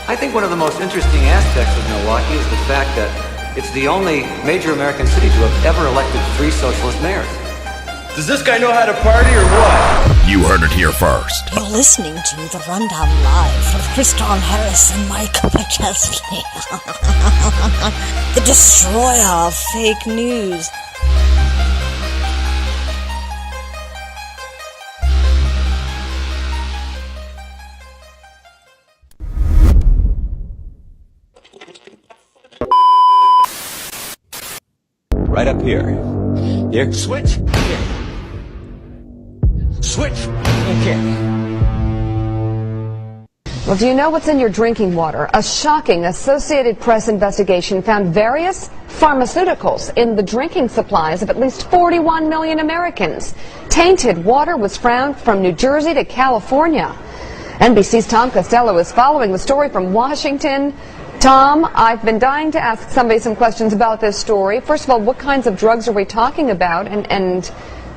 I think one of the most interesting aspects of Milwaukee is the fact that it's the only major American city to have ever elected 3 socialist mayors. Does this guy know how to party or what? You heard it here first. You're listening to The Rundown Live with Kriston Harris and Mike McChesney. The destroyer of fake news. Right up here. Here. Switch. Here. Switch. Okay. Well, do you know what's in your drinking water? A shocking Associated Press investigation found various pharmaceuticals in the drinking supplies of at least 41 million Americans. Tainted water was found from New Jersey to California. NBC's Tom Costello is following the story from Washington. Tom, I've been dying to ask somebody some questions about this story. First of all, what kinds of drugs are we talking about, and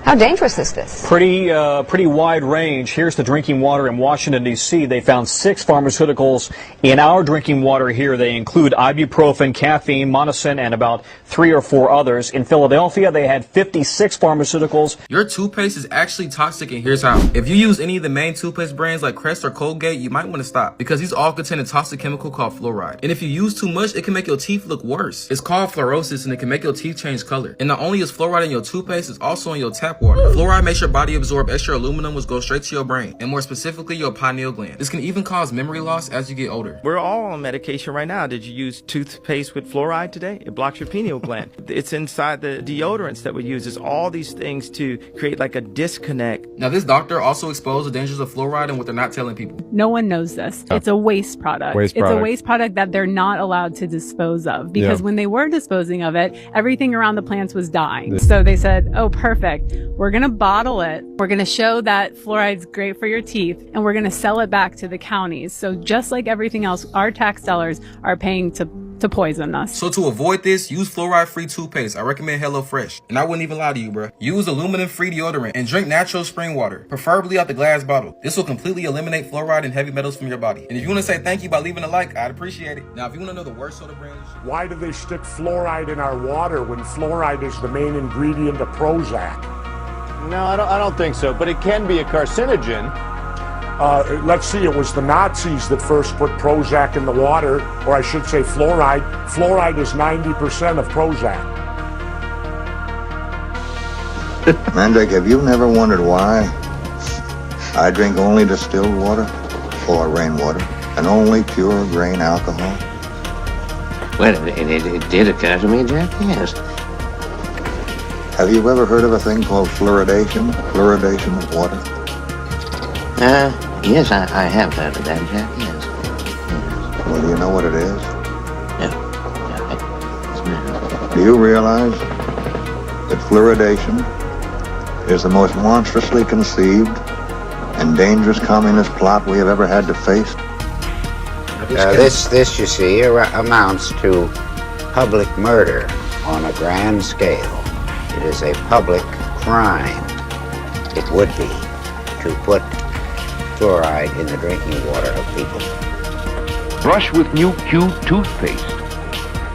how dangerous is this? Pretty wide range. Here's the drinking water in Washington, D.C. They found 6 pharmaceuticals in our drinking water here. They include ibuprofen, caffeine, monosin, and about 3 or 4 others. In Philadelphia, they had 56 pharmaceuticals. Your toothpaste is actually toxic, and here's how. If you use any of the main toothpaste brands like Crest or Colgate, you might want to stop, because these all contain a toxic chemical called fluoride. And if you use too much, it can make your teeth look worse. It's called fluorosis, and it can make your teeth change color. And not only is fluoride in your toothpaste, it's also in your tap water. Fluoride makes your body absorb extra aluminum, which goes straight to your brain, and more specifically your pineal gland. This can even cause memory loss as you get older. We're all on medication right now. Did you use toothpaste with fluoride today? It blocks your pineal gland. It's inside the deodorants that we use. It's all these things to create like a disconnect. Now, this doctor also exposed the dangers of fluoride and what they're not telling people. No one knows this. It's a waste product. It's a waste product that they're not allowed to dispose of, because when they were disposing of it, everything around the plants was dying. So they said, oh, perfect. We're going to bottle it. We're going to show that fluoride's great for your teeth, and we're going to sell it back to the counties. So just like everything else, our tax dollars are paying to poison us. So to avoid this, use fluoride-free toothpaste. I recommend HelloFresh. And I wouldn't even lie to you, bro. Use aluminum-free deodorant and drink natural spring water, preferably out the glass bottle. This will completely eliminate fluoride and heavy metals from your body. And if you want to say thank you by leaving a like, I'd appreciate it. Now, if you want to know the worst soda brand, why do they stick fluoride in our water when fluoride is the main ingredient of Prozac? No, I don't think so, but it can be a carcinogen. Let's see, it was the Nazis that first put Prozac in the water, or I should say fluoride. Fluoride is 90% of Prozac. Mandrake, have you never wondered why I drink only distilled water or rainwater and only pure grain alcohol? Well, it did occur to me, Jack, yes. Have you ever heard of a thing called fluoridation? Fluoridation of water? Yes, I have heard of that, Jack, yes. Well, do you know what it is? No. Do you realize that fluoridation is the most monstrously conceived and dangerous communist plot we have ever had to face? This, you see, amounts to public murder on a grand scale. It is a public crime, it would be, to put fluoride in the drinking water of people. Brush with New Q toothpaste.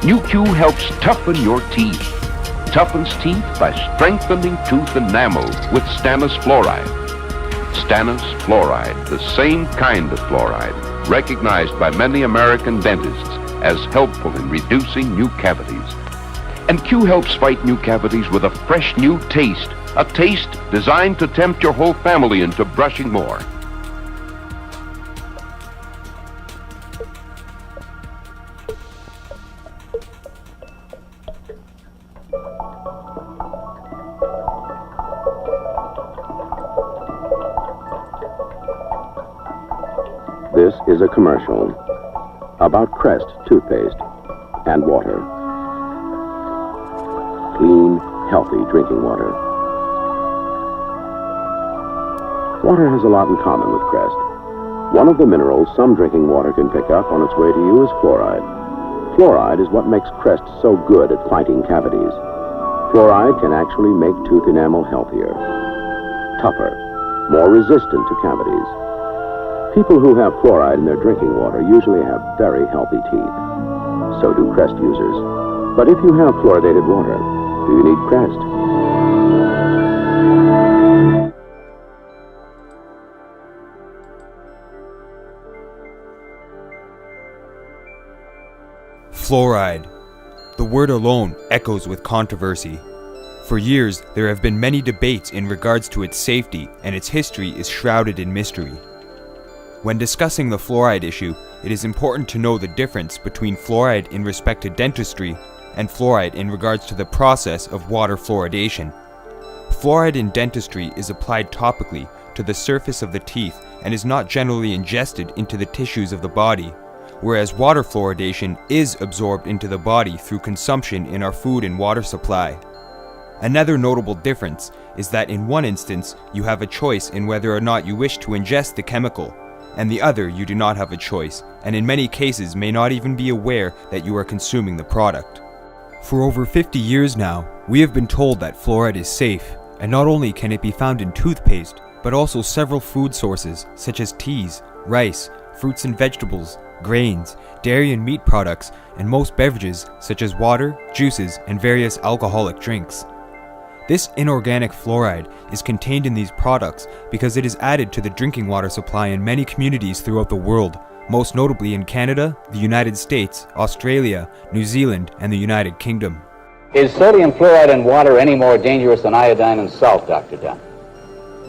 New Q helps toughen your teeth. Toughens teeth by strengthening tooth enamel with stannous fluoride. Stannous fluoride, the same kind of fluoride, recognized by many American dentists as helpful in reducing new cavities. And Q helps fight new cavities with a fresh new taste, a taste designed to tempt your whole family into brushing more. This is a commercial about Crest toothpaste and water. Clean, healthy drinking water. Water has a lot in common with Crest. One of the minerals some drinking water can pick up on its way to you is fluoride. Fluoride is what makes Crest so good at fighting cavities. Fluoride can actually make tooth enamel healthier, tougher, more resistant to cavities. People who have fluoride in their drinking water usually have very healthy teeth. So do Crest users. But if you have fluoridated water, do you need Crest? Fluoride. The word alone echoes with controversy. For years, there have been many debates in regards to its safety, and its history is shrouded in mystery. When discussing the fluoride issue, it is important to know the difference between fluoride in respect to dentistry and fluoride in regards to the process of water fluoridation. Fluoride in dentistry is applied topically to the surface of the teeth and is not generally ingested into the tissues of the body, whereas water fluoridation is absorbed into the body through consumption in our food and water supply. Another notable difference is that in one instance, you have a choice in whether or not you wish to ingest the chemical, and the other you do not have a choice, and in many cases may not even be aware that you are consuming the product. For over 50 years now, we have been told that fluoride is safe, and not only can it be found in toothpaste, but also several food sources such as teas, rice, fruits and vegetables, grains, dairy and meat products, and most beverages such as water, juices, and various alcoholic drinks. This inorganic fluoride is contained in these products because it is added to the drinking water supply in many communities throughout the world, most notably in Canada, the United States, Australia, New Zealand, and the United Kingdom. Is sodium fluoride in water any more dangerous than iodine and salt, Dr. Dunn?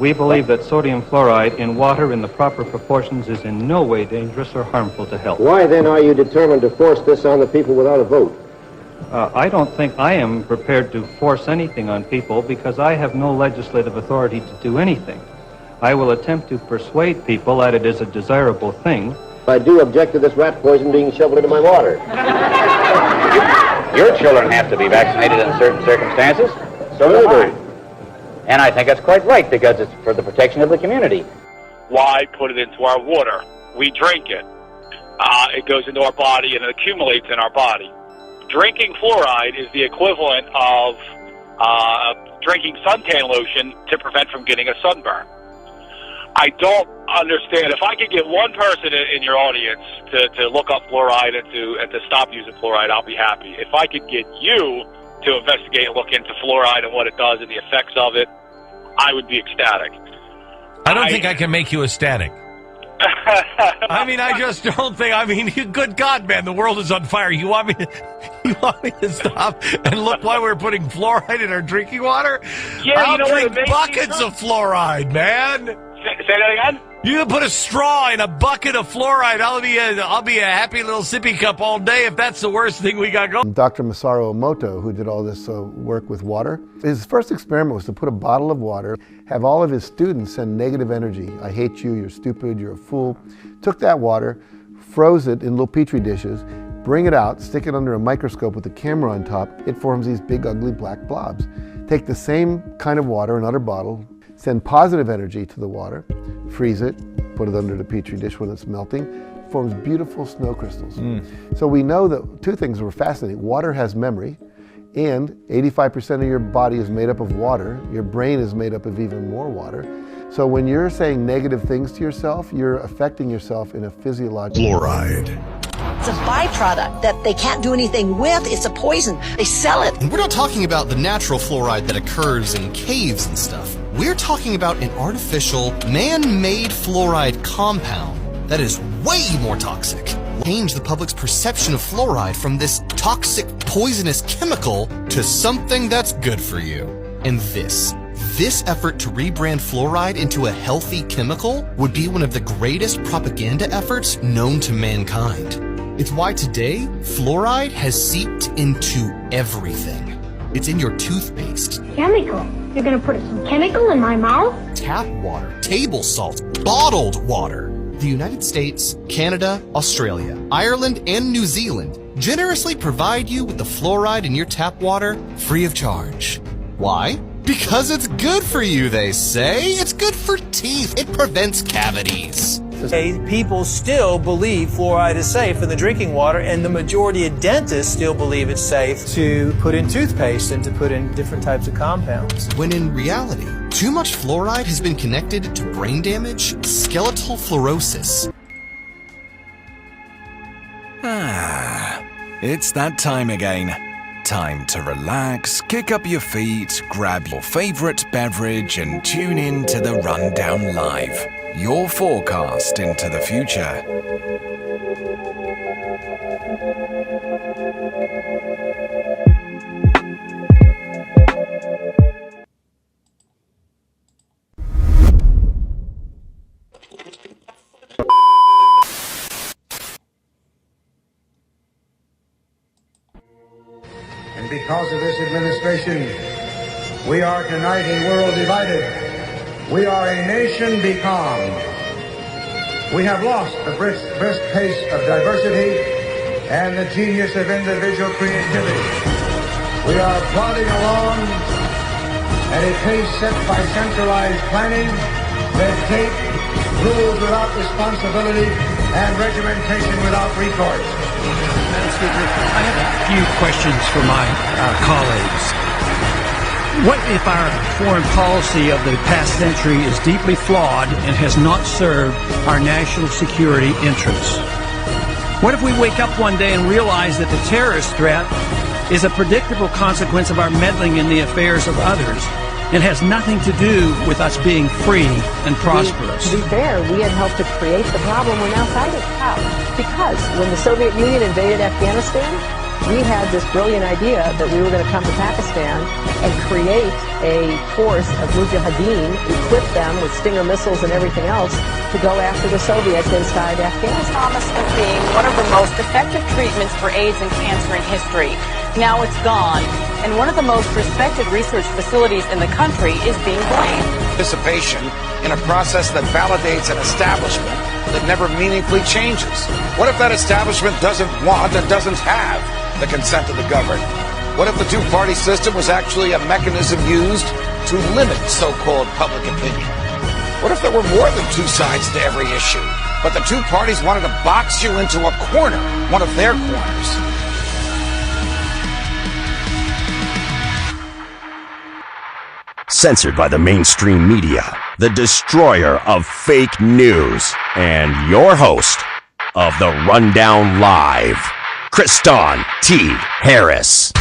We believe that sodium fluoride in water in the proper proportions is in no way dangerous or harmful to health. Why then are you determined to force this on the people without a vote? I don't think I am prepared to force anything on people because I have no legislative authority to do anything. I will attempt to persuade people that it is a desirable thing. I do object to this rat poison being shoveled into my water. Your children have to be vaccinated in certain circumstances. So do I. And I think that's quite right because it's for the protection of the community. Why put it into our water? We drink it. It goes into our body and it accumulates in our body. Drinking fluoride is the equivalent of drinking suntan lotion to prevent from getting a sunburn. I don't understand. If I could get one person in your audience to look up fluoride and to stop using fluoride, I'll be happy. If I could get you to investigate and look into fluoride and what it does and the effects of it, I would be ecstatic. I don't think I can make you ecstatic. I mean, I just don't think. I mean, good God, man, the world is on fire. You want me to stop and look why we're putting fluoride in our drinking water? Yeah, I'll drink buckets of fluoride, man. Say that again? You can put a straw in a bucket of fluoride. I'll be a happy little sippy cup all day if that's the worst thing we got going. Dr. Masaru Emoto, who did all this work with water, his first experiment was to put a bottle of water, have all of his students send negative energy. I hate you, you're stupid, you're a fool. Took that water, froze it in little petri dishes, bring it out, stick it under a microscope with a camera on top. It forms these big, ugly black blobs. Take the same kind of water, another bottle, send positive energy to the water, freeze it, put it under the petri dish when it's melting, forms beautiful snow crystals. So we know that two things were fascinating. Water has memory, and 85% of your body is made up of water. Your brain is made up of even more water. So when you're saying negative things to yourself, you're affecting yourself in a physiological way. Fluoride. It's a byproduct that they can't do anything with. It's a poison. They sell it. And we're not talking about the natural fluoride that occurs in caves and stuff. We're talking about an artificial, man-made fluoride compound that is way more toxic. Change the public's perception of fluoride from this toxic, poisonous chemical to something that's good for you. And this effort to rebrand fluoride into a healthy chemical would be one of the greatest propaganda efforts known to mankind. It's why today, fluoride has seeped into everything. It's in your toothpaste. Chemical? You're gonna put some chemical in my mouth? Tap water, table salt, bottled water. The United States, Canada, Australia, Ireland, and New Zealand generously provide you with the fluoride in your tap water free of charge. Why? Because it's good for you, they say. It's good for teeth. It prevents cavities. People still believe fluoride is safe in the drinking water, and the majority of dentists still believe it's safe to put in toothpaste and to put in different types of compounds. When in reality, Too much fluoride has been connected to brain damage, skeletal fluorosis. It's that time again. Time to relax, kick up your feet, grab your favorite beverage and tune in to the Rundown Live, your forecast into the future. And because of this administration, we are tonight a world divided. We are a nation becalmed. We have lost the brisk pace of diversity and the genius of individual creativity. We are plodding along at a pace set by centralized planning, red tape, rules without responsibility, and regimentation without recourse. Madam Speaker, I have a few questions for my colleagues. What if our foreign policy of the past century is deeply flawed and has not served our national security interests? What if we wake up one day and realize that the terrorist threat is a predictable consequence of our meddling in the affairs of others and has nothing to do with us being free and prosperous? To be fair, we had helped to create the problem we're now fighting. How? Because when the Soviet Union invaded Afghanistan, we had this brilliant idea that we were going to come to Pakistan and create a force of mujahideen, equip them with Stinger missiles and everything else to go after the Soviets inside Afghanistan. Promise of being one of the most effective treatments for AIDS and cancer in history. Now it's gone, and one of the most respected research facilities in the country is being blamed. Participation in a process that validates an establishment that never meaningfully changes. What if that establishment doesn't want and doesn't have the consent of the governed? What if the two-party system was actually a mechanism used to limit so-called public opinion? What if there were more than two sides to every issue, but the two parties wanted to box you into a corner, one of their corners? Censored by the mainstream media, the destroyer of fake news, and your host of the Rundown Live, Kriston T. Harris.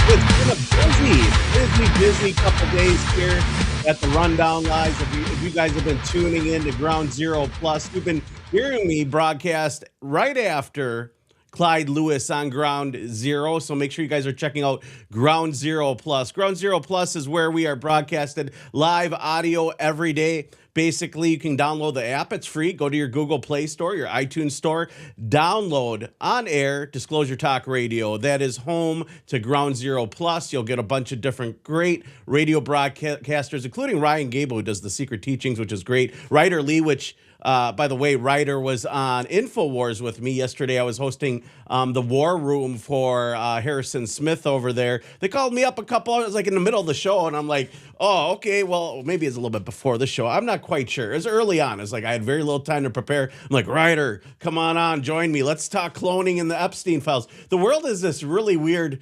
It's been a busy couple days here at the Rundown Live. If you guys have been tuning in to Ground Zero Plus, you've been hearing me broadcast right after Clyde Lewis on Ground Zero. So make sure you guys are checking out Ground Zero Plus. Ground Zero Plus is where we are broadcasted live audio every day. Basically, you can download the app. It's free. Go to your Google Play Store, your iTunes Store. Download On Air Disclosure Talk Radio. That is home to Ground Zero Plus. You'll get a bunch of different great radio broadcasters, including Ryan Gable, who does The Secret Teachings, which is great. Ryder Lee, which, by the way, Ryder was on InfoWars with me yesterday. I was hosting the War Room for Harrison Smith over there. They called me up a couple hours, like in the middle of the show, and I'm like, oh, okay, well, maybe it's a little bit before the show. I'm not quite sure. It was early on. It's like I had very little time to prepare. I'm like, Ryder, come on, join me. Let's talk cloning in the Epstein files. The world is this really weird,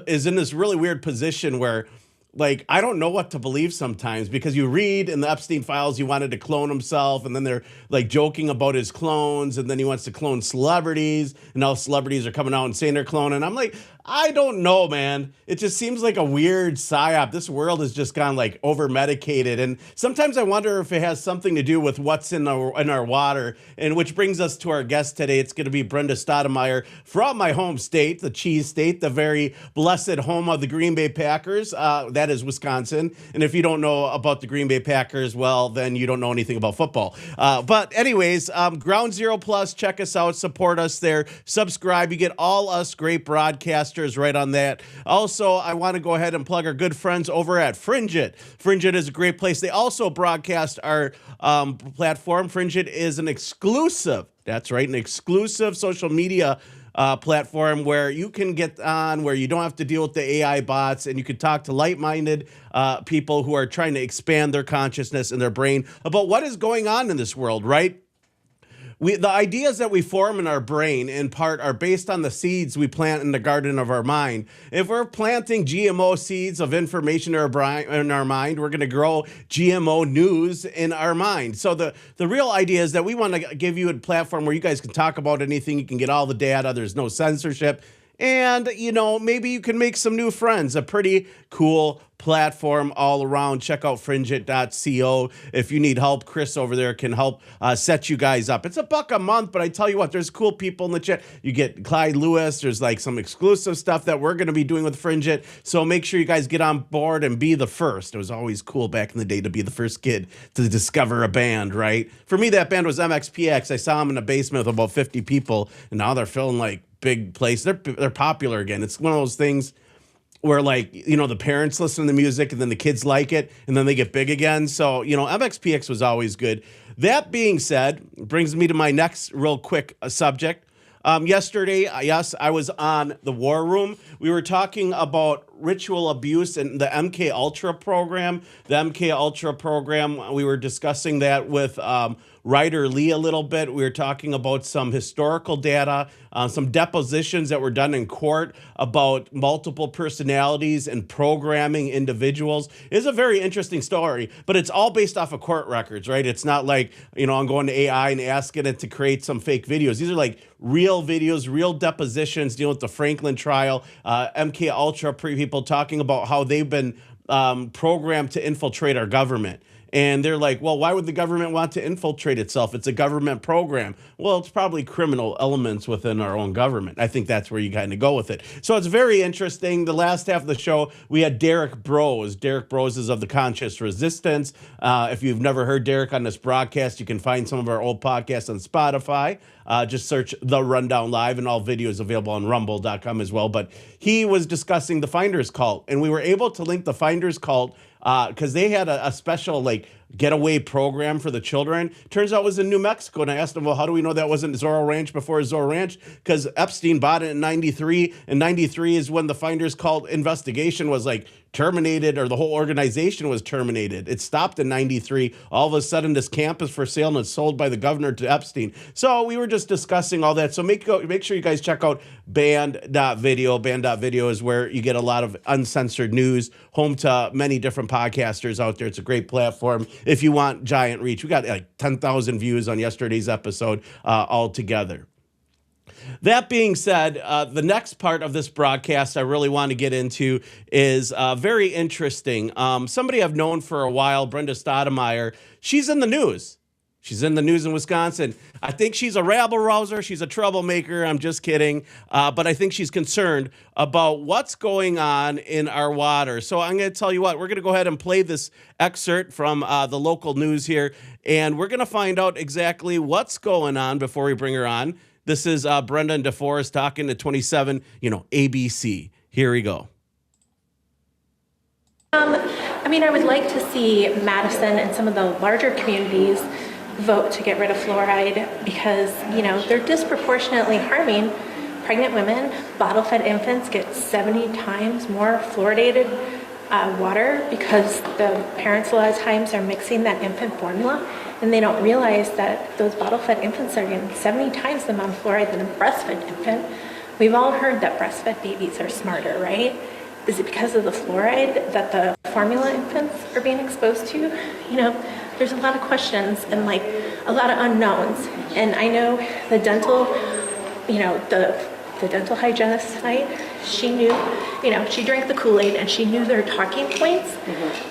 is in this really weird position where, I don't know what to believe sometimes, because you read in the Epstein files he wanted to clone himself, and then they're joking about his clones, and then he wants to clone celebrities, and now celebrities are coming out and saying they're cloning. I'm like, I don't know, man. It just seems like a weird psyop. This world has just gone over medicated, and sometimes I wonder if it has something to do with what's in our water. And which brings us to our guest today. It's going to be Brenda Staudenmaier from my home state, the cheese state, the very blessed home of the Green Bay Packers. That is Wisconsin. And if you don't know about the Green Bay Packers, well, then you don't know anything about football. But anyways, Ground Zero Plus, check us out, support us there, subscribe. You get all us great broadcasters right on that. Also, I want to go ahead and plug our good friends over at Fringe It. Fringe It is a great place. They also broadcast our platform. Fringe It is an exclusive, that's right, an exclusive social media platform where you can get on, where you don't have to deal with the AI bots, and you can talk to like-minded people who are trying to expand their consciousness and their brain about what is going on in this world, right? the ideas that we form in our brain, in part, are based on the seeds we plant in the garden of our mind. If we're planting GMO seeds of information in our mind, we're going to grow GMO news in our mind. So the real idea is that we want to give you a platform where you guys can talk about anything. You can get all the data. There's no censorship. And, maybe you can make some new friends. A pretty cool platform all around. Check out fringeit.co. If you need help, Chris over there can help set you guys up. It's $1 a month, but I tell you what, there's cool people in the chat. You get Clyde Lewis. There's like some exclusive stuff that we're going to be doing with Fringeit. So make sure you guys get on board and be the first. It was always cool back in the day to be the first kid to discover a band, right? For me, that band was MXPX. I saw them in a basement with about 50 people, and now they're filling like big place. They're popular again. It's one of those things where, like, the parents listen to the music and then the kids like it and then they get big again. So, MXPX was always good. That being said, brings me to my next real quick subject. Yesterday, yes, I was on the War Room. We were talking about ritual abuse and the MK Ultra program. The MK Ultra program, we were discussing that with Ryder Lee a little bit. We were talking about some historical data, some depositions that were done in court about multiple personalities and programming individuals. It's a very interesting story, but it's all based off of court records, right? It's not like, I'm going to AI and asking it to create some fake videos. These are like real videos, real depositions dealing with the Franklin trial, MK Ultra people talking about how they've been programmed to infiltrate our government. And they're like, well, why would the government want to infiltrate itself? It's a government program. Well, it's probably criminal elements within our own government. I think that's where you kind of go with it. So it's very interesting. The last half of the show, we had Derek Brose. Derek Brose is of the Conscious Resistance. If you've never heard Derek on this broadcast, you can find some of our old podcasts on Spotify. Just search The Rundown Live, and all videos available on rumble.com as well. But he was discussing the Finders Cult, and we were able to link the Finders Cult because they had a special getaway program for the children. Turns out it was in New Mexico. And I asked them, well, how do we know that wasn't Zorro Ranch before Zorro Ranch? Because Epstein bought it in 93. And 93 is when the Finders Cult investigation was terminated, or the whole organization was terminated. It stopped in 93. All of a sudden, this camp is for sale and it's sold by the governor to Epstein. So we were just discussing all that. So make sure you guys check out band.video. Band.video is where you get a lot of uncensored news, home to many different podcasters out there. It's a great platform if you want giant reach. We got 10,000 views on yesterday's episode altogether. That being said, the next part of this broadcast I really want to get into is very interesting. Somebody I've known for a while, Brenda Staudenmaier, she's in the news. She's in the news in Wisconsin. I think she's a rabble-rouser. She's a troublemaker. I'm just kidding. But I think she's concerned about what's going on in our water. So I'm going to tell you what, we're going to go ahead and play this excerpt from the local news here, and we're going to find out exactly what's going on before we bring her on. This is Brenda and DeForest talking to 27, ABC. Here we go. I would like to see Madison and some of the larger communities vote to get rid of fluoride because, they're disproportionately harming pregnant women. Bottle-fed infants get 70 times more fluoridated water because the parents a lot of times are mixing that infant formula, and they don't realize that those bottle-fed infants are getting 70 times the amount of fluoride than a breastfed infant. We've all heard that breastfed babies are smarter, right? Is it because of the fluoride that the formula infants are being exposed to? There's a lot of questions and a lot of unknowns. And I know the dental, the dental hygienist tonight, she knew, she drank the Kool-Aid and she knew their talking points,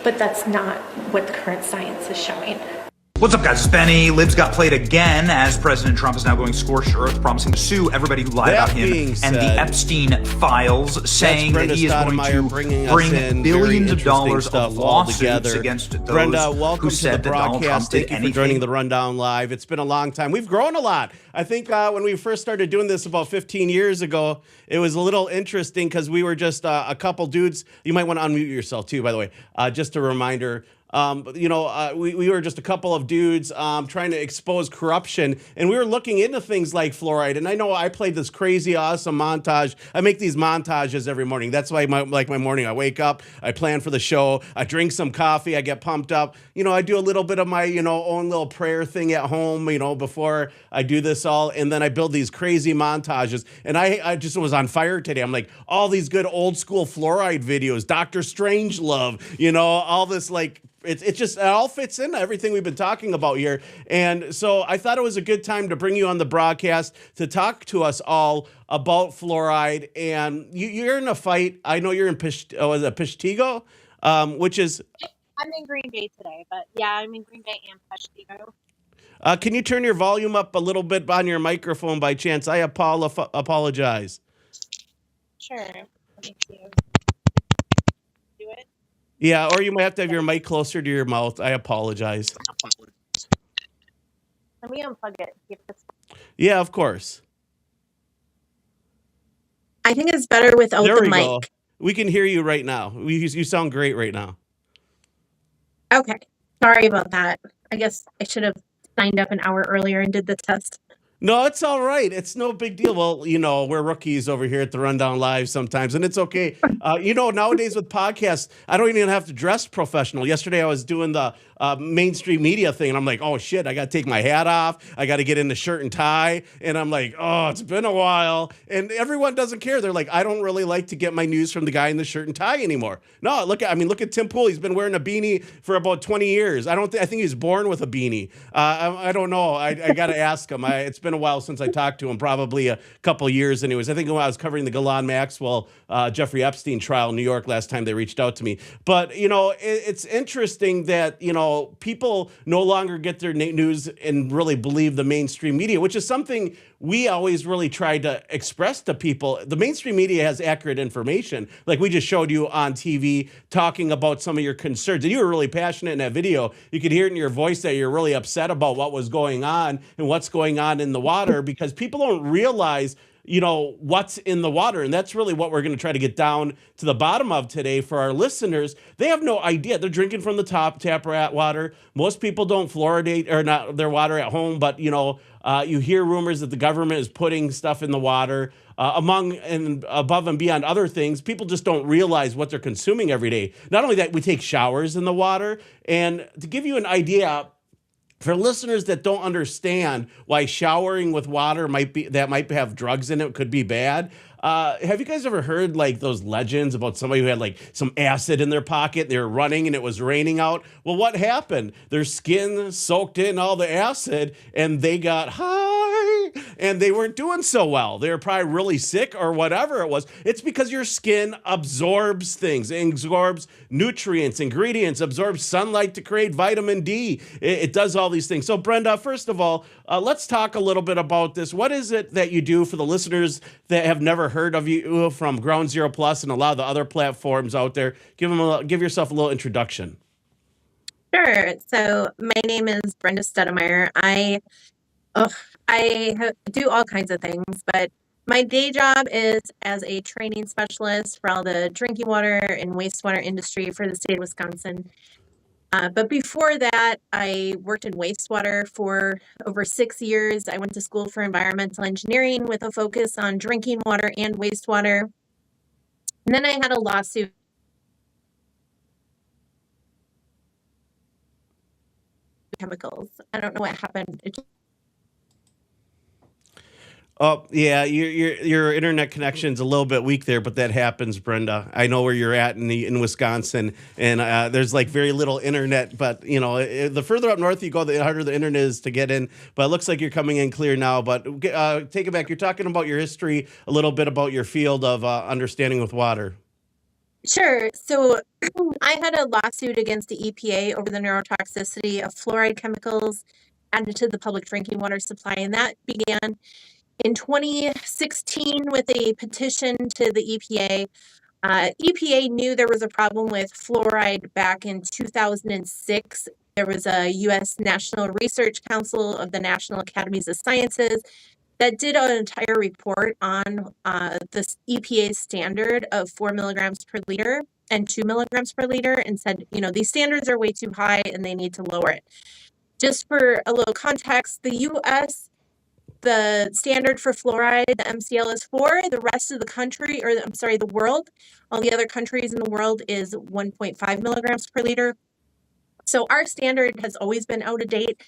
but that's not what the current science is showing. What's up, guys? It's Benny. Libs got played again as President Trump is now going scorched earth, promising to sue everybody who lied about him and the Epstein files, saying that he is going to bring billions of dollars of lawsuits against those Brenda, welcome who said to the that Donald Trump broadcast. did Thank you anything. for joining the Rundown Live. It's been a long time. We've grown a lot. I think when we first started doing this about 15 years ago, it was a little interesting because we were just a couple dudes. You might want to unmute yourself too, by the way. Just a reminder, We were just a couple of dudes trying to expose corruption, and we were looking into things like fluoride. And I know I played this crazy, awesome montage. I make these montages every morning. That's why my morning. I wake up, I plan for the show, I drink some coffee, I get pumped up. I do a little bit of my own little prayer thing at home, before I do this all, and then I build these crazy montages. And I just was on fire today. I'm like, all these good old school fluoride videos, Dr. Strangelove, all this like. It all fits into everything we've been talking about here. And so I thought it was a good time to bring you on the broadcast to talk to us all about fluoride. And you're in a fight. I know you're in Peshtigo, which is... I'm in Green Bay today, but yeah, I'm in Green Bay and Peshtigo. Can you turn your volume up a little bit on your microphone by chance? I apologize. Sure. Let me see. Do it? Yeah, or you might have to have your mic closer to your mouth. I apologize. Let me unplug it. Yeah, of course. I think it's better without there the we mic. Go. We can hear you right now. You sound great right now. Okay. Sorry about that. I guess I should have signed up an hour earlier and did the test. No, it's all right. It's no big deal. Well, we're rookies over here at the Rundown Live sometimes, and it's okay. Nowadays with podcasts, I don't even have to dress professional. Yesterday, I was doing the mainstream media thing, and I'm like, oh, shit, I got to take my hat off. I got to get in the shirt and tie, and I'm like, oh, it's been a while. And everyone doesn't care. They're like, I don't really like to get my news from the guy in the shirt and tie anymore. No, look at Tim Pool. He's been wearing a beanie for about 20 years. I think he was born with a beanie. I don't know. I got to ask him. It's been a while since I talked to him, probably a couple years anyways. I think when I was covering the Ghislaine Maxwell, Jeffrey Epstein trial in New York last time they reached out to me. But, it's interesting that, people no longer get their news and really believe the mainstream media, which is something we always really tried to express to people. The mainstream media has accurate information. Like we just showed you on TV talking about some of your concerns. And you were really passionate in that video. You could hear it in your voice that you're really upset about what was going on and what's going on in the water, because people don't realize what's in the water. And that's really what we're going to try to get down to the bottom of today for our listeners. They have no idea. They're drinking from the tap water. Most people don't fluoridate or not their water at home, but you hear rumors that the government is putting stuff in the water among and above and beyond other things. People just don't realize what they're consuming every day. Not only that, we take showers in the water. And to give you an idea, for listeners that don't understand why showering with water might have drugs in it, could be bad. Have you guys ever heard like those legends about somebody who had like some acid in their pocket? They were running and it was raining out. Well, what happened? Their skin soaked in all the acid and they got high and they weren't doing so well. They were probably really sick or whatever it was. It's because your skin absorbs things, it absorbs nutrients, ingredients, absorbs sunlight to create vitamin D. It does all these things. So Brenda, first of all, let's talk a little bit about this. What is it that you do for the listeners that have never heard of you from Ground Zero Plus and a lot of the other platforms out there? Give yourself a little introduction. Sure. So my name is Brenda Staudenmaier. I do all kinds of things, but my day job is as a training specialist for all the drinking water and wastewater industry for the state of Wisconsin. But before that, I worked in wastewater for over 6 years. I went to school for environmental engineering with a focus on drinking water and wastewater. And then I had a lawsuit. Chemicals. I don't know what happened. Oh, yeah, your internet connection's a little bit weak there, but that happens, Brenda. I know where you're at in Wisconsin, and there's like very little internet, but the further up north you go, the harder the internet is to get in. But it looks like you're coming in clear now. But take it back. You're talking about your history, a little bit about your field of understanding with water. Sure. So I had a lawsuit against the EPA over the neurotoxicity of fluoride chemicals added to the public drinking water supply, and that began in 2016 with a petition to the EPA. EPA knew there was a problem with fluoride back in 2006. There was a U.S. National Research Council of the National Academies of Sciences that did an entire report on this EPA standard of 4 milligrams per liter. and 2 milligrams per liter and said, these standards are way too high and they need to lower it. Just for a little context, the U.S., the standard for fluoride, the MCL, is 4. The rest of the country, the world, all the other countries in the world is 1.5 milligrams per liter. So our standard has always been out of date.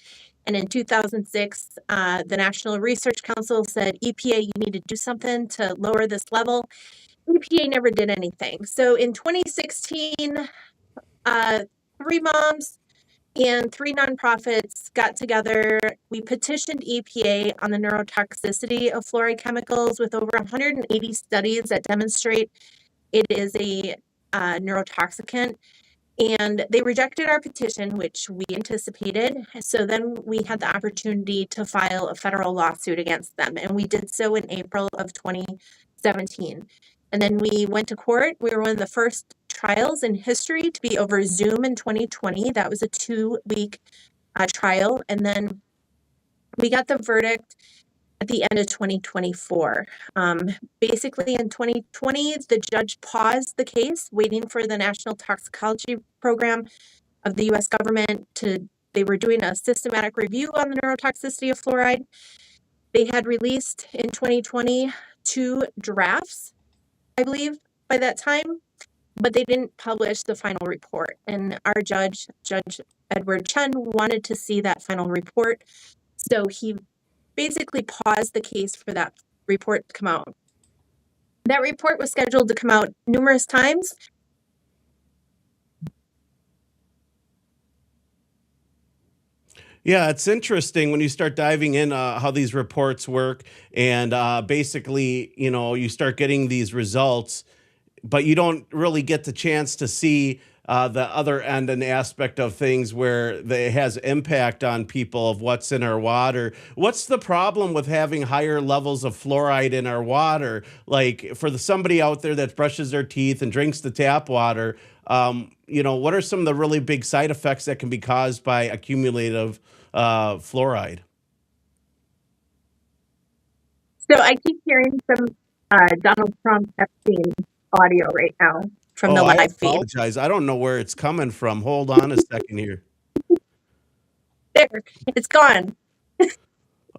And in 2006, the National Research Council said, EPA, you need to do something to lower this level. EPA never did anything. So in 2016, 3 moms and 3 nonprofits got together. We petitioned EPA on the neurotoxicity of fluoride chemicals with over 180 studies that demonstrate it is a neurotoxicant. And they rejected our petition, which we anticipated. So then we had the opportunity to file a federal lawsuit against them. And we did so in April of 2017. And then we went to court. We were one of the first trials in history to be over Zoom in 2020. That was a 2-week trial. And then we got the verdict at the end of 2024. Basically, in 2020, the judge paused the case, waiting for the National Toxicology Program of the U.S. government they were doing a systematic review on the neurotoxicity of fluoride. They had released in 2020 2 drafts, I believe, by that time, but they didn't publish the final report. And our Judge Edward Chen, wanted to see that final report. So he basically paused the case for that report to come out. That report was scheduled to come out numerous times. Yeah, it's interesting when you start diving in how these reports work, and basically, you start getting these results, but you don't really get the chance to see the other end and aspect of things where it has impact on people of what's in our water. What's the problem with having higher levels of fluoride in our water? Like for somebody out there that brushes their teeth and drinks the tap water, what are some of the really big side effects that can be caused by accumulative fluoride? So I keep hearing some Donald Trump Epstein audio right now from the live feed. I apologize. I don't know where it's coming from. Hold on a second here. There, it's gone.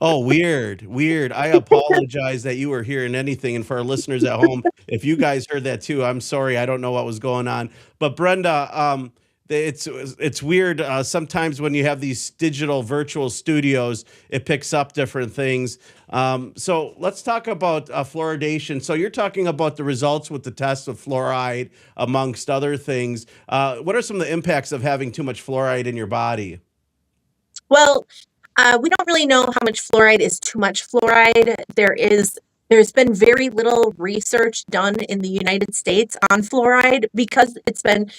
Oh, weird. I apologize that you were hearing anything. And for our listeners at home, if you guys heard that too, I'm sorry. I don't know what was going on. But Brenda, it's weird. Sometimes when you have these digital virtual studios, it picks up different things. So let's talk about fluoridation. So you're talking about the results with the test of fluoride, amongst other things. What are some of the impacts of having too much fluoride in your body? Well, we don't really know how much fluoride is too much fluoride. There's been very little research done in the United States on fluoride because it's been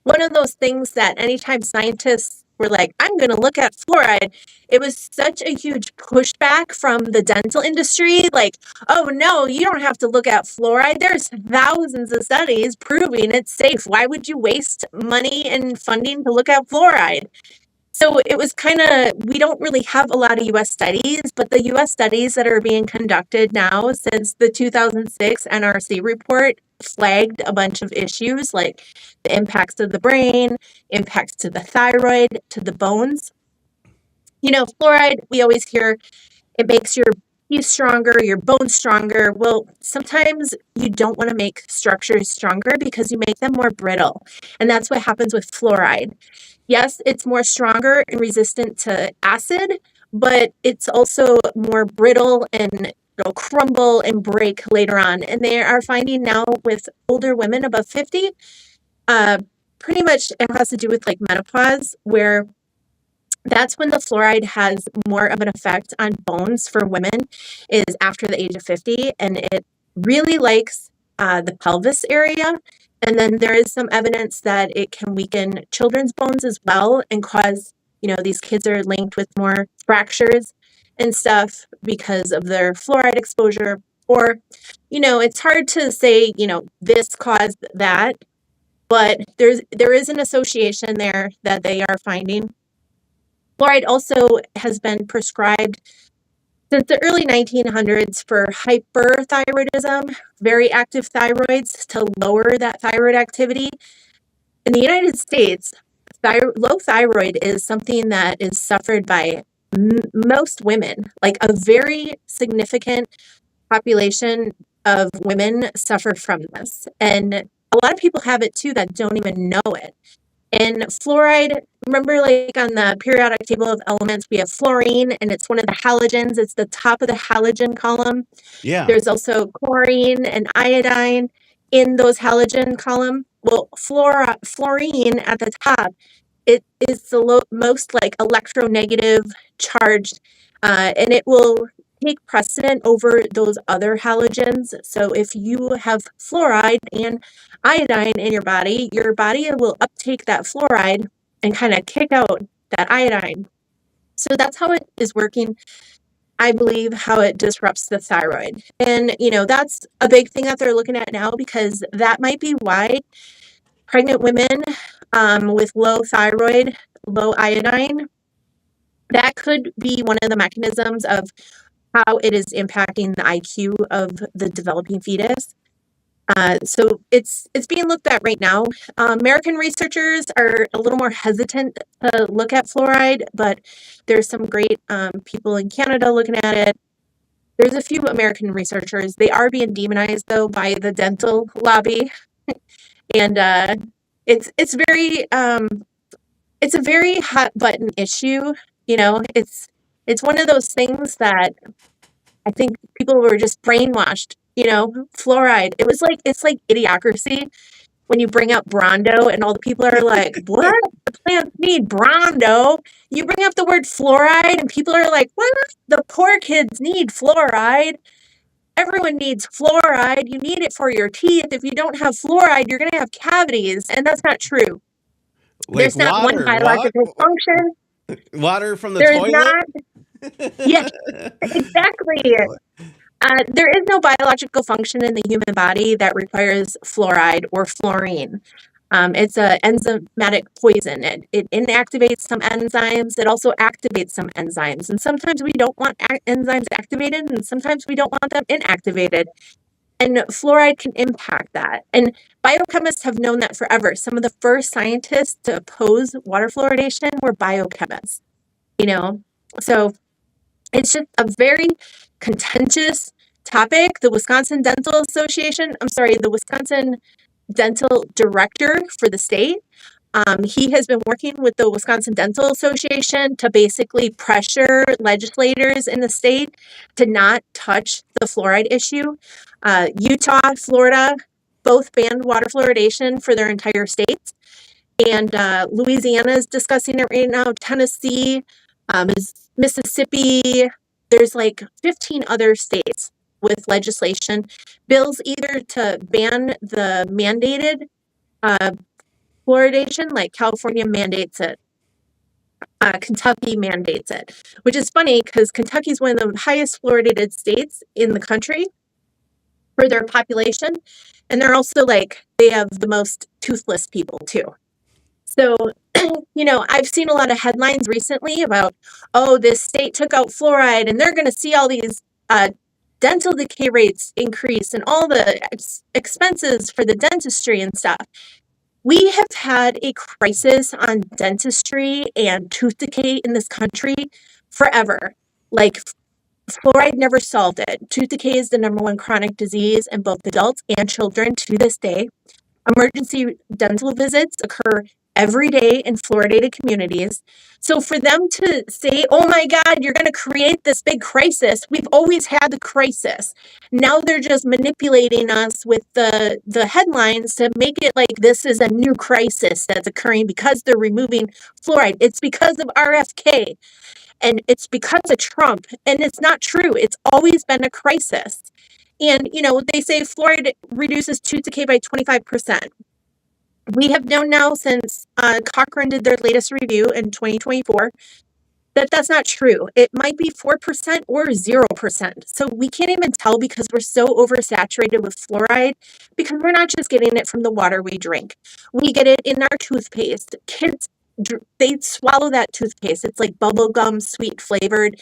one of those things that anytime scientists were like, I'm going to look at fluoride, it was such a huge pushback from the dental industry. Like, oh no, you don't have to look at fluoride. There's thousands of studies proving it's safe. Why would you waste money and funding to look at fluoride? So it was we don't really have a lot of U.S. studies, but the U.S. studies that are being conducted now since the 2006 NRC report flagged a bunch of issues like the impacts to the brain, impacts to the thyroid, to the bones. Fluoride, we always hear it makes your teeth stronger, your bones stronger. Well, sometimes you don't want to make structures stronger because you make them more brittle. And that's what happens with fluoride. Yes, it's more stronger and resistant to acid, but it's also more brittle and it'll crumble and break later on. And they are finding now with older women above 50, pretty much it has to do with like menopause, where that's when the fluoride has more of an effect on bones for women is after the age of 50. And it really likes the pelvis area. And then there is some evidence that it can weaken children's bones as well and cause, these kids are linked with more fractures and stuff because of their fluoride exposure. Or, it's hard to say, this caused that, but there is an association there that they are finding. Fluoride also has been prescribed Since the early 1900s, for hyperthyroidism, very active thyroids, to lower that thyroid activity. In the United States, low thyroid is something that is suffered by most women. Like a very significant population of women suffer from this. And a lot of people have it too that don't even know it. And fluoride, remember, like on the periodic table of elements, we have fluorine, and it's one of the halogens. It's the top of the halogen column. Yeah. There's also chlorine and iodine in those halogen column. Well, fluorine at the top, it is the most like electronegative charged, and it will take precedent over those other halogens. So if you have fluoride and iodine in your body will uptake that fluoride and kind of kick out that iodine. So that's how it is working. I believe how it disrupts the thyroid. And, that's a big thing that they're looking at now, because that might be why pregnant women with low thyroid, low iodine, that could be one of the mechanisms of how it is impacting the IQ of the developing fetus. So it's being looked at right now. American researchers are a little more hesitant to look at fluoride, but there's some great people in Canada looking at it. There's a few American researchers. They are being demonized though by the dental lobby, and it's a very hot button issue. It's one of those things that I think people were just brainwashed. Fluoride. It's like idiocracy when you bring up Brondo and all the people are like, what? The plants need Brondo. You bring up the word fluoride and people are like, what? The poor kids need fluoride. Everyone needs fluoride. You need it for your teeth. If you don't have fluoride, you're going to have cavities. And that's not true. There's not one biological function. Water from the There's toilet? not. Yeah, exactly. There is no biological function in the human body that requires fluoride or fluorine. It's an enzymatic poison. It inactivates some enzymes. It also activates some enzymes. And sometimes we don't want enzymes activated, and sometimes we don't want them inactivated. And fluoride can impact that. And biochemists have known that forever. Some of the first scientists to oppose water fluoridation were biochemists. So it's just a very contentious topic. The Wisconsin Dental Director for the state, he has been working with the Wisconsin Dental Association to basically pressure legislators in the state to not touch the fluoride issue. Utah, Florida, both banned water fluoridation for their entire states. And Louisiana is discussing it right now. Tennessee, Mississippi. There's like 15 other states with legislation, bills either to ban the mandated fluoridation, like California mandates it. Kentucky mandates it, which is funny because Kentucky is one of the highest fluoridated states in the country for their population. And they're also they have the most toothless people too. So, I've seen a lot of headlines recently about, this state took out fluoride and they're going to see all these dental decay rates increase and all the expenses for the dentistry and stuff. We have had a crisis on dentistry and tooth decay in this country forever. Fluoride never solved it. Tooth decay is the #1 chronic disease in both adults and children to this day. Emergency dental visits occur every day in fluoridated communities. So for them to say, oh my God, you're going to create this big crisis, we've always had the crisis. Now they're just manipulating us with the headlines to make it like this is a new crisis that's occurring because they're removing fluoride. It's because of RFK and it's because of Trump. And it's not true. It's always been a crisis. And, they say fluoride reduces tooth decay by 25%. We have known now since Cochrane did their latest review in 2024 that that's not true. It might be 4% or 0%. So we can't even tell because we're so oversaturated with fluoride because we're not just getting it from the water we drink. We get it in our toothpaste. Kids, they swallow that toothpaste. It's like bubblegum, sweet flavored,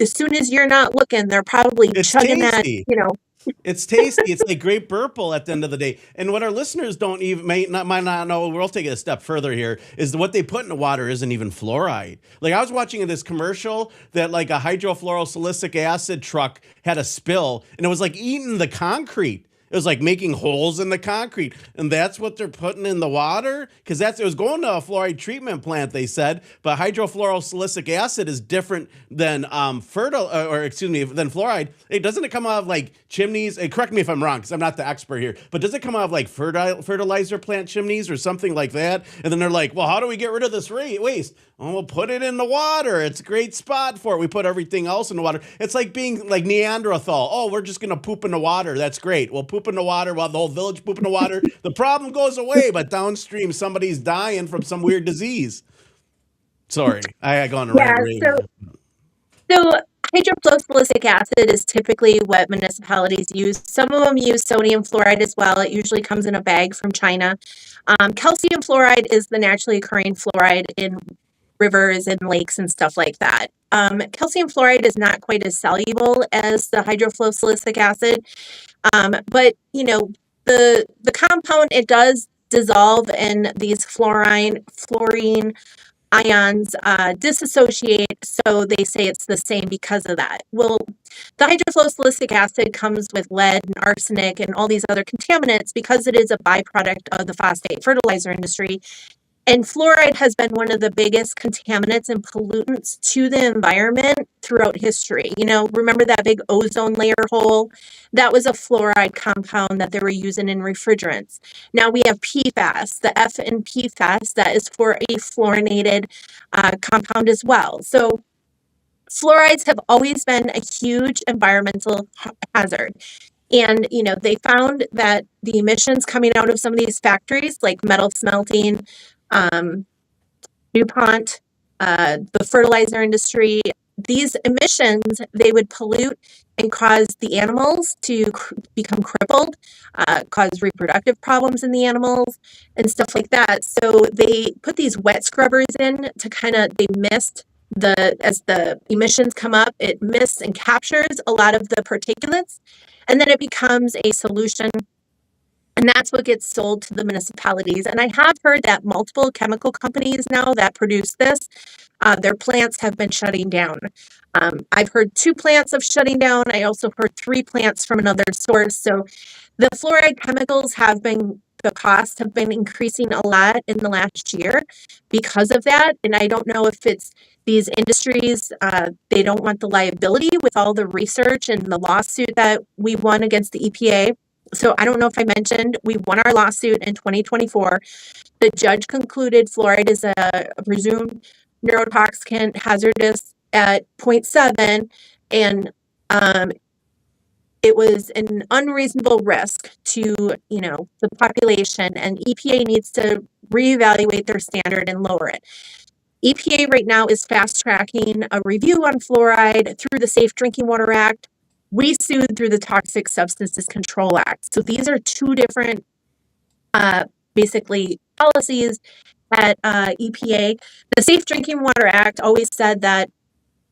as soon as you're not looking, they're probably It's chugging tasty. that, It's tasty. It's like grape purple at the end of the day. And what our listeners might not know, we'll take it a step further here, is what they put in the water isn't even fluoride. Like I was watching this commercial that like a hydrofluorosilicic acid truck had a spill and it was like eating the concrete. It was like making holes in the concrete. And that's what they're putting in the water? Because it was going to a fluoride treatment plant, they said. But hydrofluorosilicic acid is different than than fluoride. Doesn't it come out of like chimneys? Correct me if I'm wrong, because I'm not the expert here. But does it come out of like fertilizer plant chimneys or something like that? And then they're like, well, how do we get rid of this waste? Oh, we'll put it in the water. It's a great spot for it. We put everything else in the water. It's like being like Neanderthal. Oh, we're just going to poop in the water. That's great. We'll poop in the water while the whole village poop in the water. The problem goes away, but downstream, somebody's dying from some weird disease. Sorry, I had gone around. So hydrofluorosilicic acid is typically what municipalities use. Some of them use sodium fluoride as well. It usually comes in a bag from China. Calcium fluoride is the naturally occurring fluoride in rivers and lakes and stuff like that. Calcium fluoride is not quite as soluble as the hydrofluorosilicic acid, but the compound, it does dissolve in these fluorine ions, dissociate, so they say it's the same because of that. Well, the hydrofluorosilicic acid comes with lead and arsenic and all these other contaminants because it is a byproduct of the phosphate fertilizer industry. And fluoride has been one of the biggest contaminants and pollutants to the environment throughout history. Remember that big ozone layer hole? That was a fluoride compound that they were using in refrigerants. Now we have PFAS, the F in PFAS, that is for a fluorinated compound as well. So fluorides have always been a huge environmental hazard. And, they found that the emissions coming out of some of these factories, like metal smelting, DuPont, the fertilizer industry, these emissions, they would pollute and cause the animals to become crippled, cause reproductive problems in the animals and stuff like that. So they put these wet scrubbers in to they mist as the emissions come up, it mists and captures a lot of the particulates, and then it becomes a solution. And that's what gets sold to the municipalities. And I have heard that multiple chemical companies now that produce this, their plants have been shutting down. I've heard 2 plants of shutting down. I also heard 3 plants from another source. So the fluoride chemicals the costs have been increasing a lot in the last year because of that. And I don't know if it's these industries, they don't want the liability with all the research and the lawsuit that we won against the EPA. So I don't know if I mentioned, we won our lawsuit in 2024. The judge concluded fluoride is a presumed neurotoxicant, hazardous at 0.7, and it was an unreasonable risk to, the population, and EPA needs to reevaluate their standard and lower it. EPA right now is fast-tracking a review on fluoride through the Safe Drinking Water Act. We sued through the Toxic Substances Control Act. So these are 2 different, basically, policies at EPA. The Safe Drinking Water Act always said that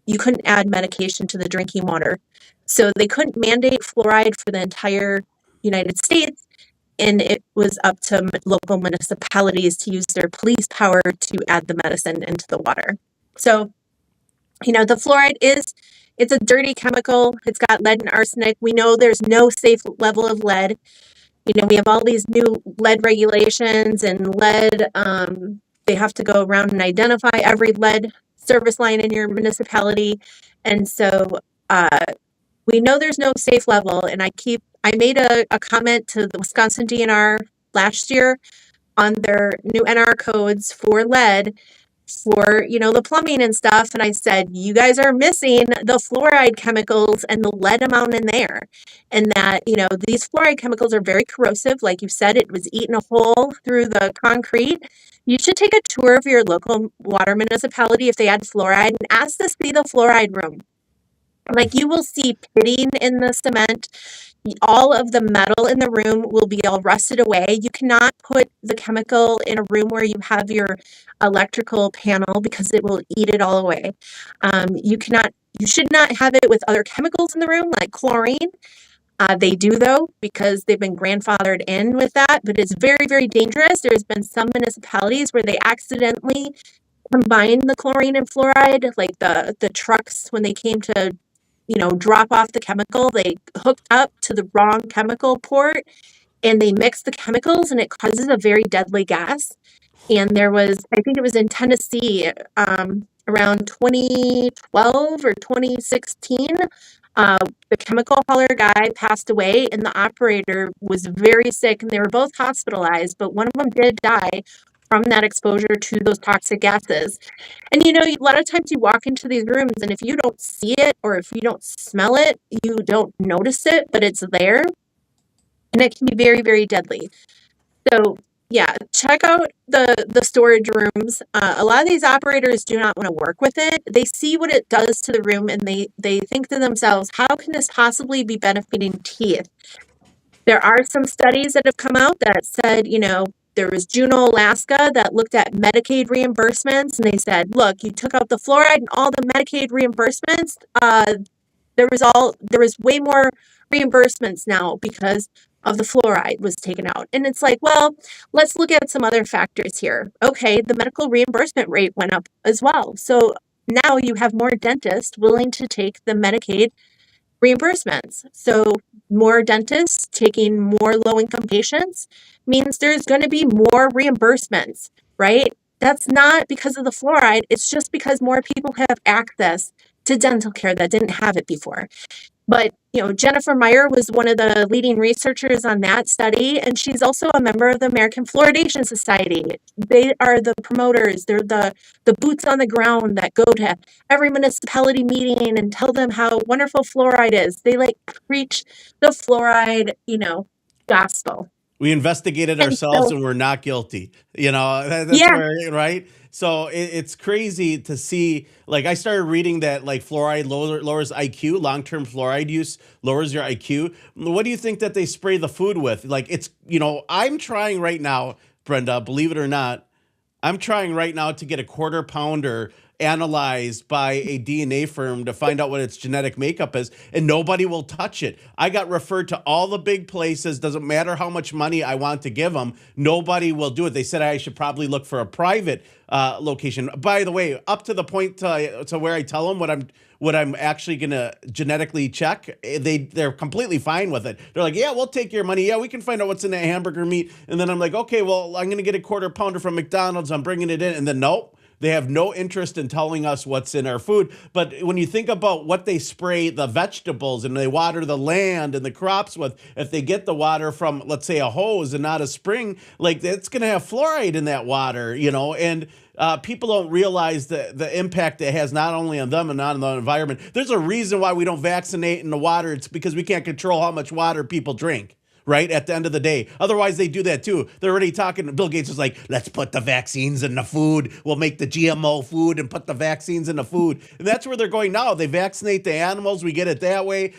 you couldn't add medication to the drinking water. So they couldn't mandate fluoride for the entire United States, and it was up to local municipalities to use their police power to add the medicine into the water. So, the fluoride it's a dirty chemical. It's got lead and arsenic. We know there's no safe level of lead. We have all these new lead regulations and lead. They have to go around and identify every lead service line in your municipality. And so we know there's no safe level. And I made a comment to the Wisconsin DNR last year on their new NR codes for lead, for, the plumbing and stuff. And I said, you guys are missing the fluoride chemicals and the lead amount in there. And that, these fluoride chemicals are very corrosive. Like you said, it was eating a hole through the concrete. You should take a tour of your local water municipality if they add fluoride and ask to see the fluoride room. Like, you will see pitting in the cement. All of the metal in the room will be all rusted away. You cannot put the chemical in a room where you have your electrical panel because it will eat it all away. You cannot You should not have it with other chemicals in the room, like chlorine. They do, though, because they've been grandfathered in with that, but it's very, very dangerous. There's been some municipalities where they accidentally combine the chlorine and fluoride, like the trucks, when they came to, drop off the chemical, they hooked up to the wrong chemical port and they mixed the chemicals and it causes a very deadly gas. And there was, I think it was in Tennessee, around 2012 or 2016, the chemical hauler guy passed away and the operator was very sick and they were both hospitalized, but one of them did die from that exposure to those toxic gases. And a lot of times you walk into these rooms and if you don't see it or if you don't smell it, you don't notice it, but it's there. And it can be very, very deadly. So yeah, check out the storage rooms. A lot of these operators do not want to work with it. They see what it does to the room and they think to themselves, how can this possibly be benefiting teeth? There are some studies that have come out that said, there was Juneau, Alaska, that looked at Medicaid reimbursements, and they said, look, you took out the fluoride and all the Medicaid reimbursements. There was way more reimbursements now because of the fluoride was taken out. And it's like, well, let's look at some other factors here. Okay, the medical reimbursement rate went up as well. So now you have more dentists willing to take the Medicaid reimbursements. So more dentists taking more low-income patients means there's going to be more reimbursements, right? That's not because of the fluoride. It's just because more people have access to dental care that didn't have it before. But, Jennifer Meyer was one of the leading researchers on that study, and she's also a member of the American Fluoridation Society. They are the promoters. They're the boots on the ground that go to every municipality meeting and tell them how wonderful fluoride is. They preach the fluoride, gospel. We investigated ourselves and we're not guilty. That's Yeah. where, right? So it's crazy to see, I started reading that fluoride lowers IQ, long-term fluoride use lowers your IQ. What do you think that they spray the food with? I'm trying right now, Brenda, believe it or not, I'm trying right now to get a quarter pounder analyzed by a DNA firm to find out what its genetic makeup is, and nobody will touch it. I got referred to all the big places. Doesn't matter how much money I want to give them. Nobody will do it. They said I should probably look for a private location. By the way, up to the point to where I tell them what I'm actually going to genetically check, they're completely fine with it. They're like, yeah, we'll take your money. Yeah, we can find out what's in that hamburger meat. And then I'm like, okay, well, I'm going to get a quarter pounder from McDonald's. I'm bringing it in. And then nope. They have no interest in telling us what's in our food. But when you think about what they spray the vegetables and they water the land and the crops with, if they get the water from, let's say, a hose and not a spring, it's going to have fluoride in that water, and people don't realize the impact it has not only on them and on the environment. There's a reason why we don't vaccinate in the water. It's because we can't control how much water people drink. Right at the end of the day. Otherwise, they do that too. They're already talking. Bill Gates was like, let's put the vaccines in the food. We'll make the GMO food and put the vaccines in the food. And that's where they're going now. They vaccinate the animals. We get it that way.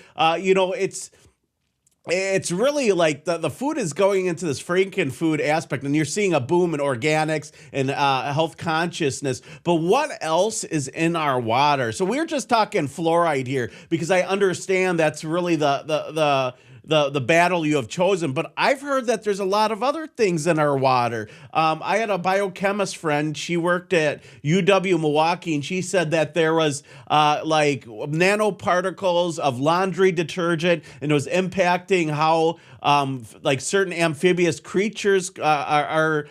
It's really the food is going into this Franken food aspect, and you're seeing a boom in organics and health consciousness. But what else is in our water? So we're just talking fluoride here because I understand that's really the battle you have chosen, but I've heard that there's a lot of other things in our water. I had a biochemist friend. She worked at UW Milwaukee, and she said that there was nanoparticles of laundry detergent, and it was impacting how certain amphibious creatures are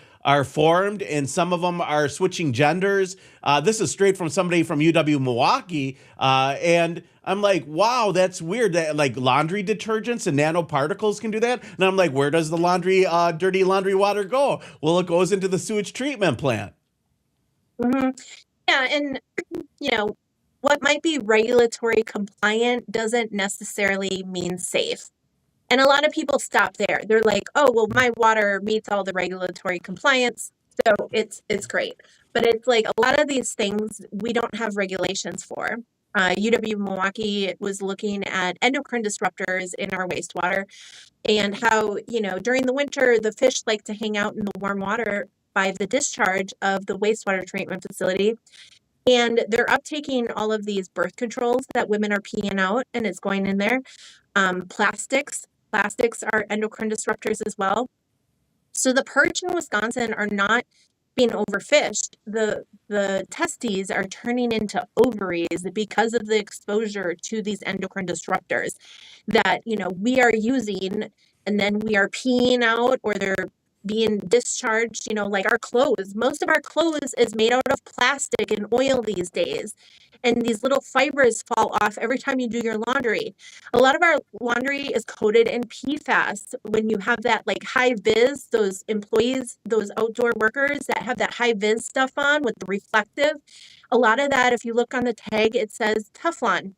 formed, and some of them are switching genders. This is straight from somebody from UW Milwaukee, and I'm like, wow, that's weird that laundry detergents and nanoparticles can do that. And I'm like, where does the dirty laundry water go? Well, it goes into the sewage treatment plant. Mm-hmm. Yeah, and what might be regulatory compliant doesn't necessarily mean safe. And a lot of people stop there. They're like, oh, well, my water meets all the regulatory compliance, so it's great. But it's a lot of these things we don't have regulations for. UW Milwaukee was looking at endocrine disruptors in our wastewater and how, during the winter, the fish like to hang out in the warm water by the discharge of the wastewater treatment facility. And they're uptaking all of these birth controls that women are peeing out, and it's going in there. Plastics are endocrine disruptors as well. So the perch in Wisconsin are not being overfished. The testes are turning into ovaries because of the exposure to these endocrine disruptors that, we are using, and then we are peeing out, or they're being discharged, like our clothes. Most of our clothes is made out of plastic and oil these days. And these little fibers fall off every time you do your laundry. A lot of our laundry is coated in PFAS. When you have that like high vis, those employees, those outdoor workers that have that high vis stuff on with the reflective, a lot of that, if you look on the tag, it says Teflon.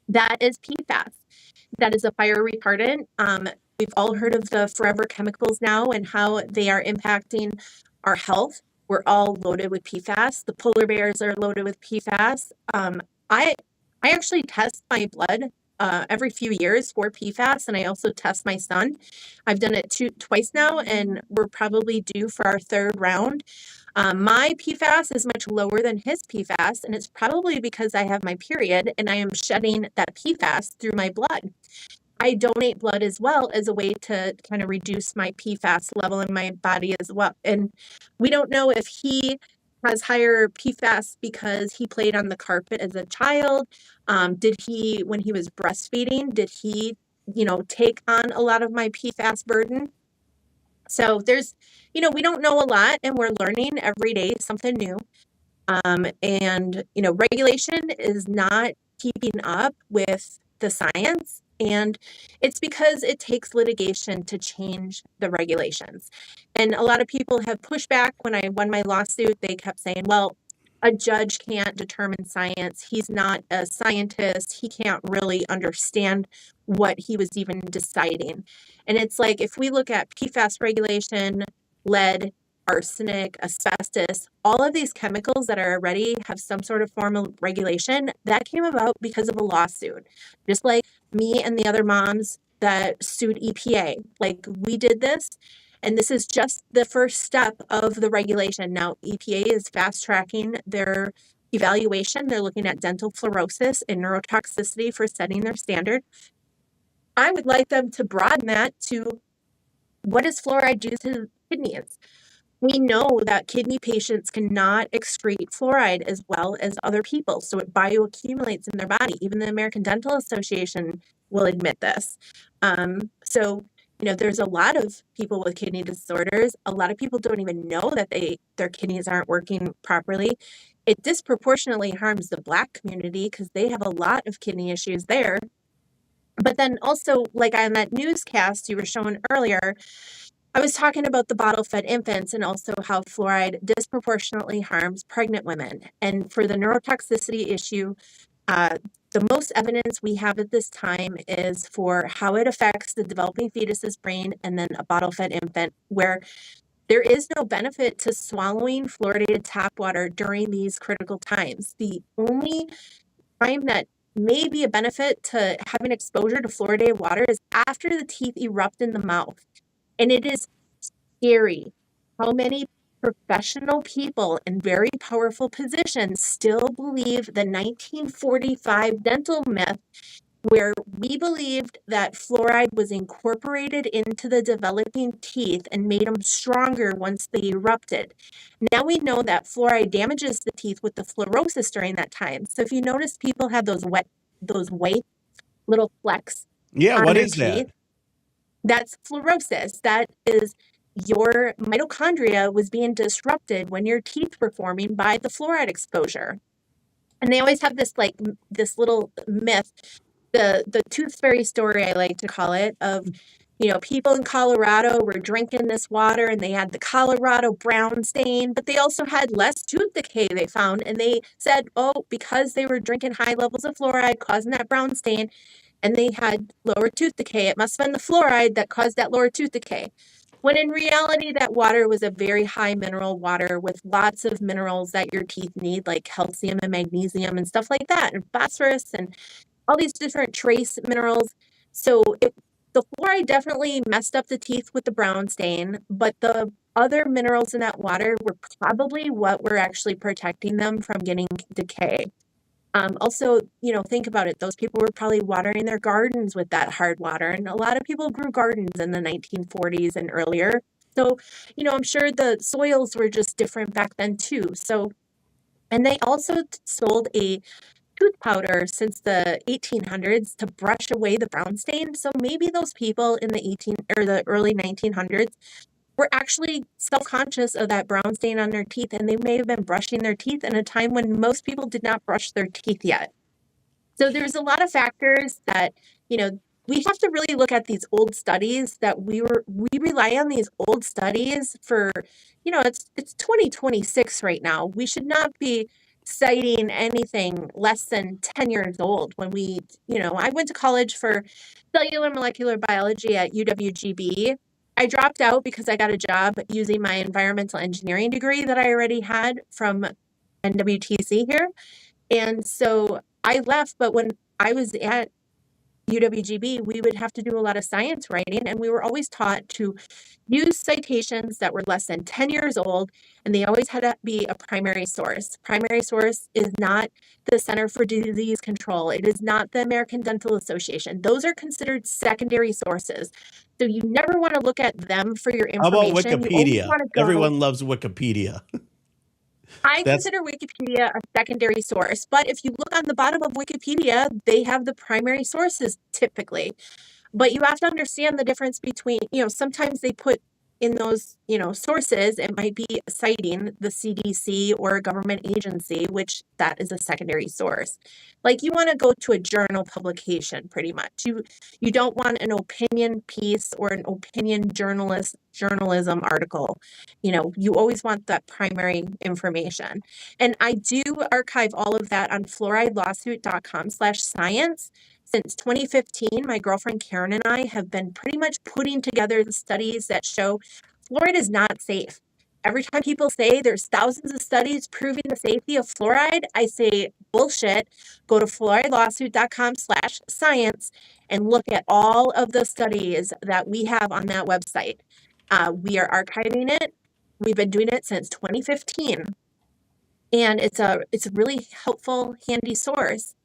That is PFAS. That is a fire retardant. We've all heard of the forever chemicals now and how they are impacting our health. We're all loaded with PFAS. The polar bears are loaded with PFAS. I actually test my blood every few years for PFAS, and I also test my son. I've done it twice now, and we're probably due for our third round. My PFAS is much lower than his PFAS, and it's probably because I have my period and I am shedding that PFAS through my blood. I donate blood as well as a way to kind of reduce my PFAS level in my body as well. And we don't know if he has higher PFAS because he played on the carpet as a child. Did he, when he was breastfeeding, did he, take on a lot of my PFAS burden? So there's, we don't know a lot, and we're learning every day something new. And, regulation is not keeping up with the science. And it's because it takes litigation to change the regulations. And a lot of people have pushed back. When I won my lawsuit, they kept saying, well, a judge can't determine science. He's not a scientist. He can't really understand what he was even deciding. And it's like, if we look at PFAS regulation, lead, arsenic, asbestos, all of these chemicals that are already have some sort of form of regulation, that came about because of a lawsuit. Just like me and the other moms that sued EPA. Like, we did this, and this is just the first step of the regulation. Now, EPA is fast tracking their evaluation. They're looking at dental fluorosis and neurotoxicity for setting their standard. I would like them to broaden that to what does fluoride do to kidneys? We know that kidney patients cannot excrete fluoride as well as other people, so it bioaccumulates in their body. Even the American Dental Association will admit this. So, there's a lot of people with kidney disorders. A lot of people don't even know that their kidneys aren't working properly. It disproportionately harms the Black community because they have a lot of kidney issues there. But then also, like on that newscast you were showing earlier, I was talking about the bottle-fed infants and also how fluoride disproportionately harms pregnant women. And for the neurotoxicity issue, the most evidence we have at this time is for how it affects the developing fetus's brain and then a bottle-fed infant, where there is no benefit to swallowing fluoridated tap water during these critical times. The only time that may be a benefit to having exposure to fluoridated water is after the teeth erupt in the mouth. And it is scary how many professional people in very powerful positions still believe the 1945 dental myth, where we believed that fluoride was incorporated into the developing teeth and made them stronger once they erupted. Now we know that fluoride damages the teeth with the fluorosis during that time. So if you notice, people have those white little flecks. Yeah, on what their is that? teeth. That's fluorosis. That is your mitochondria was being disrupted when your teeth were forming by the fluoride exposure. And they always have this little myth, the tooth fairy story, I like to call it, of people in Colorado were drinking this water and they had the Colorado brown stain, but they also had less tooth decay, they found. And they said, oh, because they were drinking high levels of fluoride causing that brown stain, and they had lower tooth decay, it must have been the fluoride that caused that lower tooth decay. When in reality, that water was a very high mineral water with lots of minerals that your teeth need, like calcium and magnesium and stuff like that, and phosphorus and all these different trace minerals. So the fluoride definitely messed up the teeth with the brown stain, but the other minerals in that water were probably what were actually protecting them from getting decay. Also, think about it. Those people were probably watering their gardens with that hard water, and a lot of people grew gardens in the 1940s and earlier. So, I'm sure the soils were just different back then too. So, and they also sold a tooth powder since the 1800s to brush away the brown stain. So maybe those people in the early 1900s were actually self-conscious of that brown stain on their teeth, and they may have been brushing their teeth in a time when most people did not brush their teeth yet. So there's a lot of factors that, we have to really look at these old studies that we rely on these old studies for, it's 2026 right now. We should not be citing anything less than 10 years old when I went to college for cellular molecular biology at UWGB. I dropped out because I got a job using my environmental engineering degree that I already had from NWTC here. And so I left, but when I was at UWGB, we would have to do a lot of science writing, and we were always taught to use citations that were less than 10 years old, and they always had to be a primary source. Primary source is not the Center for Disease Control. It is not the American Dental Association. Those are considered secondary sources. So you never want to look at them for your How about information. Wikipedia? Everyone loves Wikipedia. I consider Wikipedia a secondary source, but if you look on the bottom of Wikipedia, they have the primary sources typically. But you have to understand the difference between, sometimes they put in those, sources, it might be citing the CDC or a government agency, which that is a secondary source. Like you want to go to a journal publication pretty much. You don't want an opinion piece or an opinion journalism article. You always want that primary information. And I do archive all of that on fluoridelawsuit.com/science. Since 2015, my girlfriend Karen and I have been pretty much putting together the studies that show fluoride is not safe. Every time people say there's thousands of studies proving the safety of fluoride, I say bullshit. Go to fluoridelawsuit.com/science and look at all of the studies that we have on that website. We are archiving it. We've been doing it since 2015. And it's a really helpful, handy source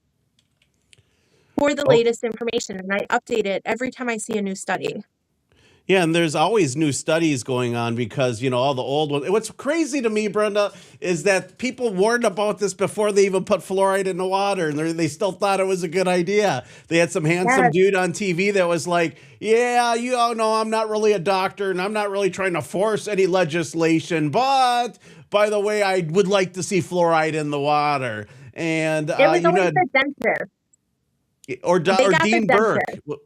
for the latest information, and I update it every time I see a new study. Yeah, and there's always new studies going on because, all the old ones. What's crazy to me, Brenda, is that people warned about this before they even put fluoride in the water, and they still thought it was a good idea. They had some handsome dude on TV that was like, yeah, you all know I'm not really a doctor, and I'm not really trying to force any legislation, but, by the way, I would like to see fluoride in the water. And it was always the dentist. Or Dean Burke.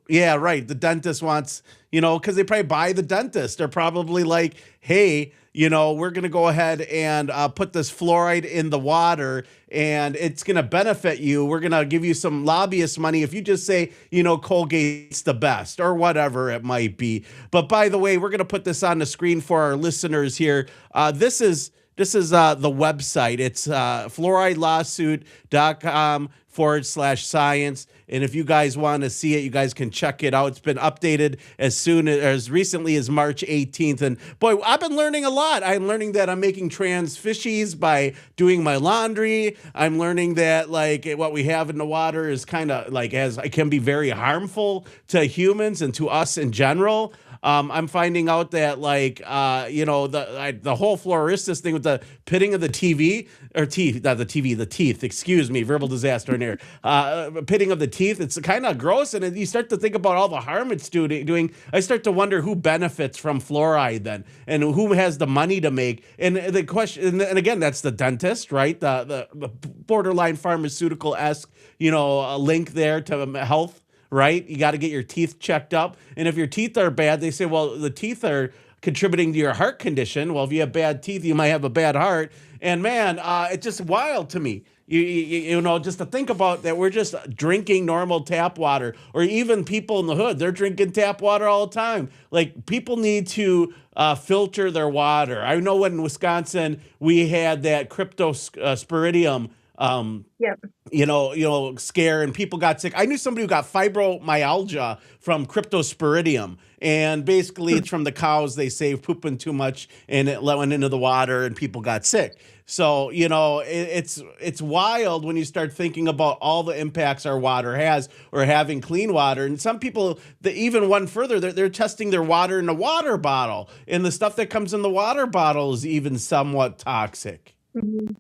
Yeah, right. The dentist wants, because they probably buy the dentist. They're probably like, hey, we're going to go ahead and put this fluoride in the water and it's going to benefit you. We're going to give you some lobbyist money if you just say, Colgate's the best or whatever it might be. But by the way, we're going to put this on the screen for our listeners here. This is the website. It's fluoridelawsuit.com/science. And if you guys want to see it, you guys can check it out. It's been updated as recently as March 18th. And boy, I've been learning a lot. I'm learning that I'm making trans fishies by doing my laundry. I'm learning that what we have in the water is kind of it can be very harmful to humans and to us in general. I'm finding out that the whole fluorosis thing with the pitting of the teeth, excuse me, verbal disaster in here, pitting of the teeth, it's kind of gross. And you start to think about all the harm it's doing. I start to wonder who benefits from fluoride then and who has the money to make. And the question, and again, that's the dentist, right? The borderline pharmaceutical-esque, link there to health. Right? You got to get your teeth checked up. And if your teeth are bad, they say, well, the teeth are contributing to your heart condition. Well, if you have bad teeth, you might have a bad heart. And man, it's just wild to me. Just to think about that, we're just drinking normal tap water, or even people in the hood, they're drinking tap water all the time. Like, people need to filter their water. I know in Wisconsin, we had that cryptosporidium Yep. Scare, and people got sick. I knew somebody who got fibromyalgia from cryptosporidium, and basically it's from the cows they saved pooping too much, and it went into the water, and people got sick. So it's wild when you start thinking about all the impacts our water has, or having clean water. And some people, even one further, they're testing their water in a water bottle, and the stuff that comes in the water bottle is even somewhat toxic. Mm-hmm.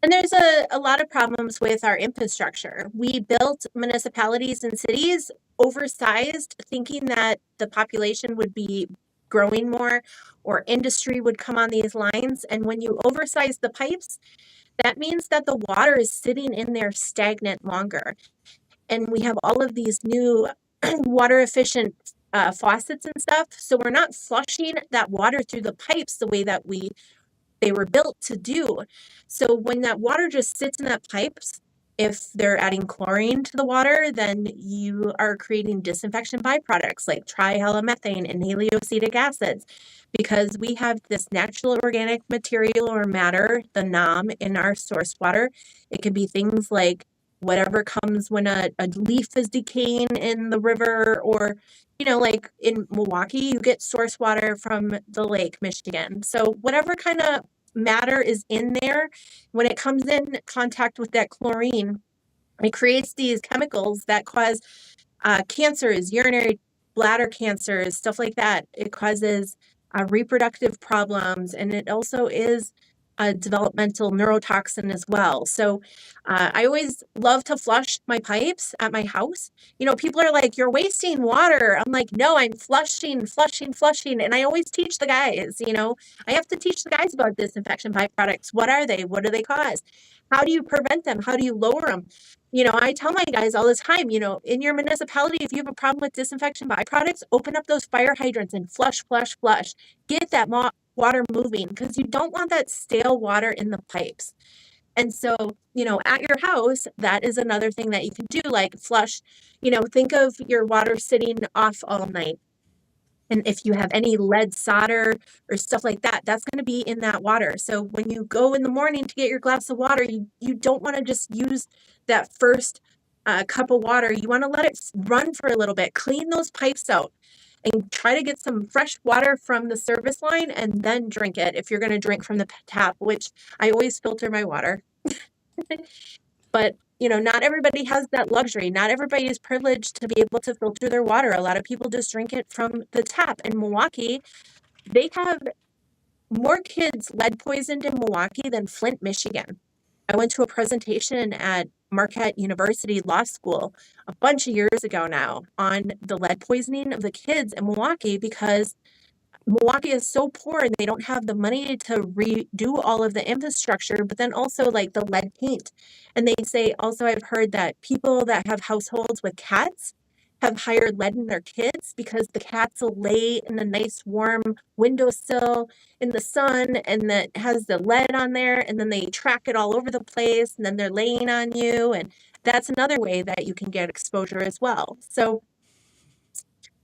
And there's a lot of problems with our infrastructure. We built municipalities and cities oversized, thinking that the population would be growing more or industry would come on these lines. And when you oversize the pipes, that means that the water is sitting in there stagnant longer. And we have all of these new water efficient faucets and stuff. So we're not flushing that water through the pipes the way that they were built to do. So when that water just sits in that pipes, if they're adding chlorine to the water, then you are creating disinfection byproducts like trihalomethane and haloacetic acids, because we have this natural organic material or matter, the NOM, in our source water. It could be things like whatever comes when a leaf is decaying in the river, or like in Milwaukee, you get source water from the lake, Michigan. So whatever kind of matter is in there, when it comes in contact with that chlorine, it creates these chemicals that cause cancers, urinary bladder cancers, stuff like that. It causes reproductive problems, and it also is a developmental neurotoxin as well. So I always love to flush my pipes at my house. People are like, you're wasting water. I'm like, no, I'm flushing. And I always teach the guys, I have to teach the guys about disinfection byproducts. What are they? What do they cause? How do you prevent them? How do you lower them? I tell my guys all the time, in your municipality, if you have a problem with disinfection byproducts, open up those fire hydrants and flush. Get that water moving, because you don't want that stale water in the pipes. And so, at your house, that is another thing that you can do, like flush. Think of your water sitting off all night. And if you have any lead solder or stuff like that, that's going to be in that water. So when you go in the morning to get your glass of water, you don't want to just use that first cup of water. You want to let it run for a little bit, clean those pipes out, and try to get some fresh water from the service line, and then drink it if you're going to drink from the tap, which I always filter my water. But not everybody has that luxury. Not everybody is privileged to be able to filter their water. A lot of people just drink it from the tap. In Milwaukee, they have more kids lead poisoned in Milwaukee than Flint, Michigan. I went to a presentation at Marquette University Law School a bunch of years ago now on the lead poisoning of the kids in Milwaukee, because Milwaukee is so poor and they don't have the money to redo all of the infrastructure, but then also like the lead paint. And they say also, I've heard that people that have households with cats have higher lead in their kids, because the cats will lay in a nice warm windowsill in the sun, and that has the lead on there, and then they track it all over the place, and then they're laying on you. And that's another way that you can get exposure as well. So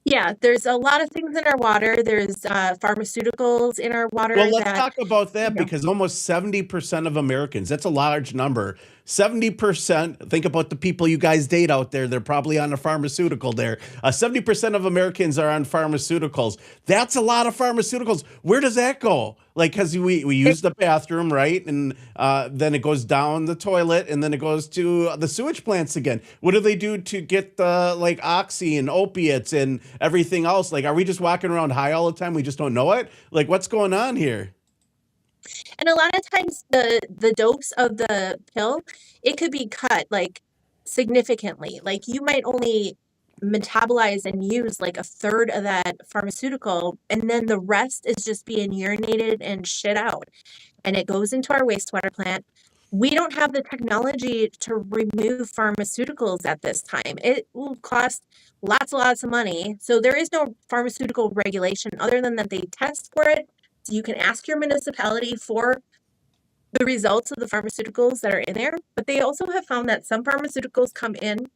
yeah, there's a lot of things in our water. There's pharmaceuticals in our water. Well, let's talk about that, because almost 70% of Americans, that's a large number. 70%, think about the people you guys date out there. They're probably on a pharmaceutical there. 70% of Americans are on pharmaceuticals. That's a lot of pharmaceuticals. Where does that go? Like, because we use the bathroom, right? And then it goes down the toilet, and then it goes to the sewage plants again. What do they do to get the oxy and opiates and everything else? Like, are we just walking around high all the time? We just don't know it? Like, what's going on here? And a lot of times the dose of the pill, it could be cut significantly. Like, you might only metabolize and use like a third of that pharmaceutical, and then the rest is just being urinated and shit out, and it goes into our wastewater plant. We don't have the technology to remove pharmaceuticals at this time. It will cost lots of money. So there is no pharmaceutical regulation other than that they test for it. So you can ask your municipality for the results of the pharmaceuticals that are in there. But they also have found that some pharmaceuticals come in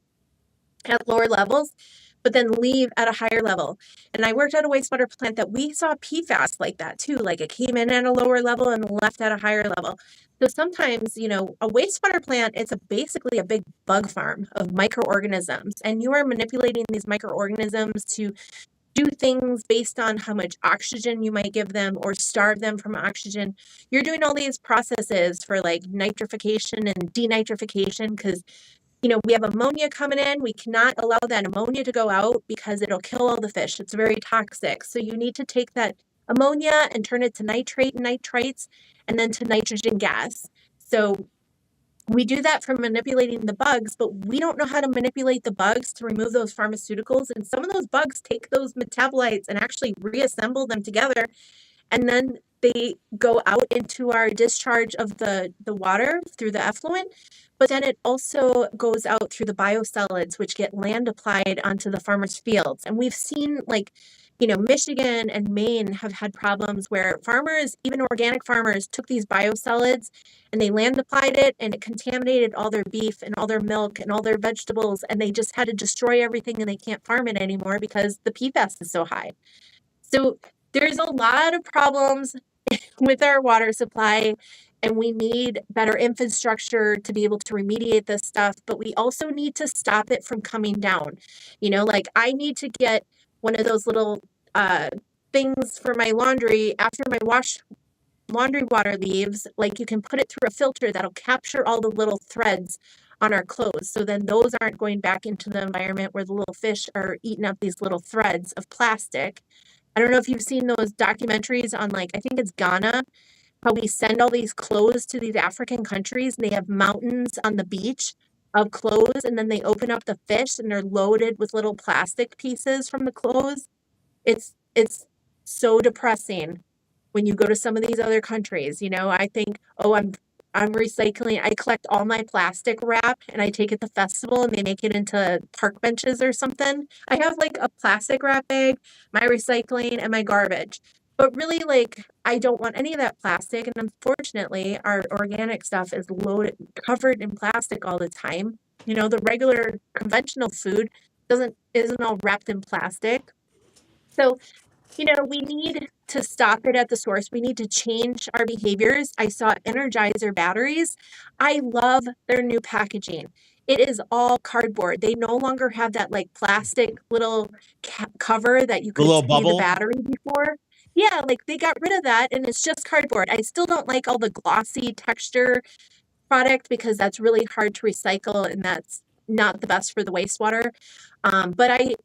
at lower levels, but then leave at a higher level. And I worked at a wastewater plant that we saw PFAS like that too. Like it came in at a lower level and left at a higher level. So sometimes, you know, a wastewater plant, it's basically a big bug farm of microorganisms, and you are manipulating these microorganisms to do things based on how much oxygen you might give them or starve them from oxygen. You're doing all these processes for like nitrification and denitrification because, you know, we have ammonia coming in. We cannot allow that ammonia to go out because it'll kill all the fish. It's very toxic. So you need to take that ammonia and turn it to nitrate and nitrites and then to nitrogen gas. So we do that for manipulating the bugs, but we don't know how to manipulate the bugs to remove those pharmaceuticals. And some of those bugs take those metabolites and actually reassemble them together. And then they go out into our discharge of the water through the effluent. But then it also goes out through the biosolids, which get land applied onto the farmers' fields. And we've seen, like, you know, Michigan and Maine have had problems where farmers, even organic farmers, took these biosolids and they land applied it and it contaminated all their beef and all their milk and all their vegetables. And they just had to destroy everything and they can't farm it anymore because the PFAS is so high. So there's a lot of problems with our water supply, and we need better infrastructure to be able to remediate this stuff, but we also need to stop it from coming down. You know, like I need to get one of those little things for my laundry after my laundry water leaves. Like you can put it through a filter that'll capture all the little threads on our clothes. So then those aren't going back into the environment where the little fish are eating up these little threads of plastic. I don't know if you've seen those documentaries on, like, I think it's Ghana, how we send all these clothes to these African countries and they have mountains on the beach of clothes, and then they open up the fish and they're loaded with little plastic pieces from the clothes. It's so depressing when you go to some of these other countries. You know, I think, oh, I'm recycling. I collect all my plastic wrap and I take it to festival and they make it into park benches or something. I have like a plastic wrap bag, my recycling, and my garbage. But really, like, I don't want any of that plastic. And unfortunately, our organic stuff is covered in plastic all the time. You know, the regular conventional food isn't all wrapped in plastic. So, you know, we need to stop it at the source. We need to change our behaviors. I saw Energizer batteries. I love their new packaging. It is all cardboard. They no longer have that like plastic little cover that you could see the battery before. Yeah, like they got rid of that and it's just cardboard. I still don't like all the glossy texture product because that's really hard to recycle and that's not the best for the wastewater. But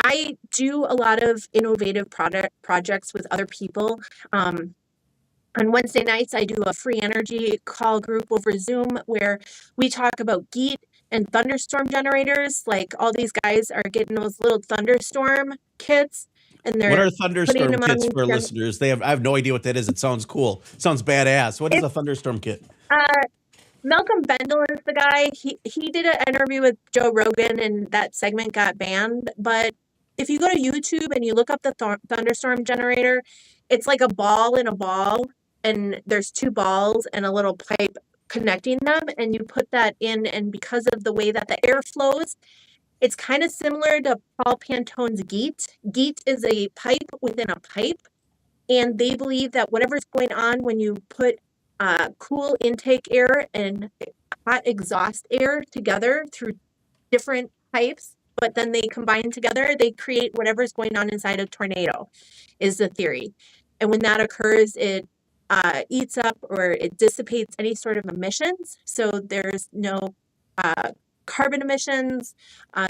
I do a lot of innovative projects with other people. On Wednesday nights, I do a free energy call group over Zoom where we talk about GEET and thunderstorm generators. Like all these guys are getting those little thunderstorm kits. And they're what are thunderstorm kits for listeners? listeners? I have no idea what that is. It sounds cool. It sounds badass. What is a thunderstorm kit? Malcolm Bendel is the guy. He did an interview with Joe Rogan and that segment got banned. But if you go to YouTube and you look up the thunderstorm generator, it's like a ball in a ball, and there's two balls and a little pipe connecting them, and you put that in, and because of the way that the air flows, it's kind of similar to Paul Pantone's GEET. GEET is a pipe within a pipe, and they believe that whatever's going on when you put cool intake air and hot exhaust air together through different pipes, but then they combine together, they create whatever's going on inside a tornado, is the theory. And when that occurs, it eats up or it dissipates any sort of emissions. So there's no carbon emissions.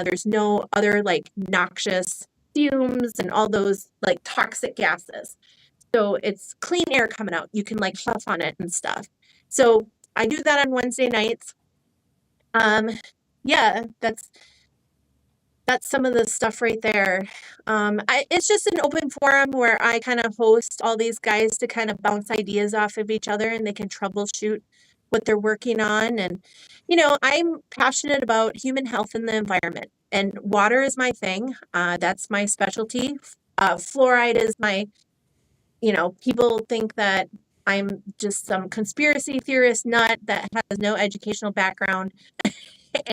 There's no other like noxious fumes and all those like toxic gases. So it's clean air coming out. You can like huff on it and stuff. So I do that on Wednesday nights. Yeah, that's some of the stuff right there. It's just an open forum where I kind of host all these guys to kind of bounce ideas off of each other and they can troubleshoot what they're working on. And, you know, I'm passionate about human health and the environment, and water is my thing. That's my specialty. Fluoride is my, you know, people think that I'm just some conspiracy theorist nut that has no educational background.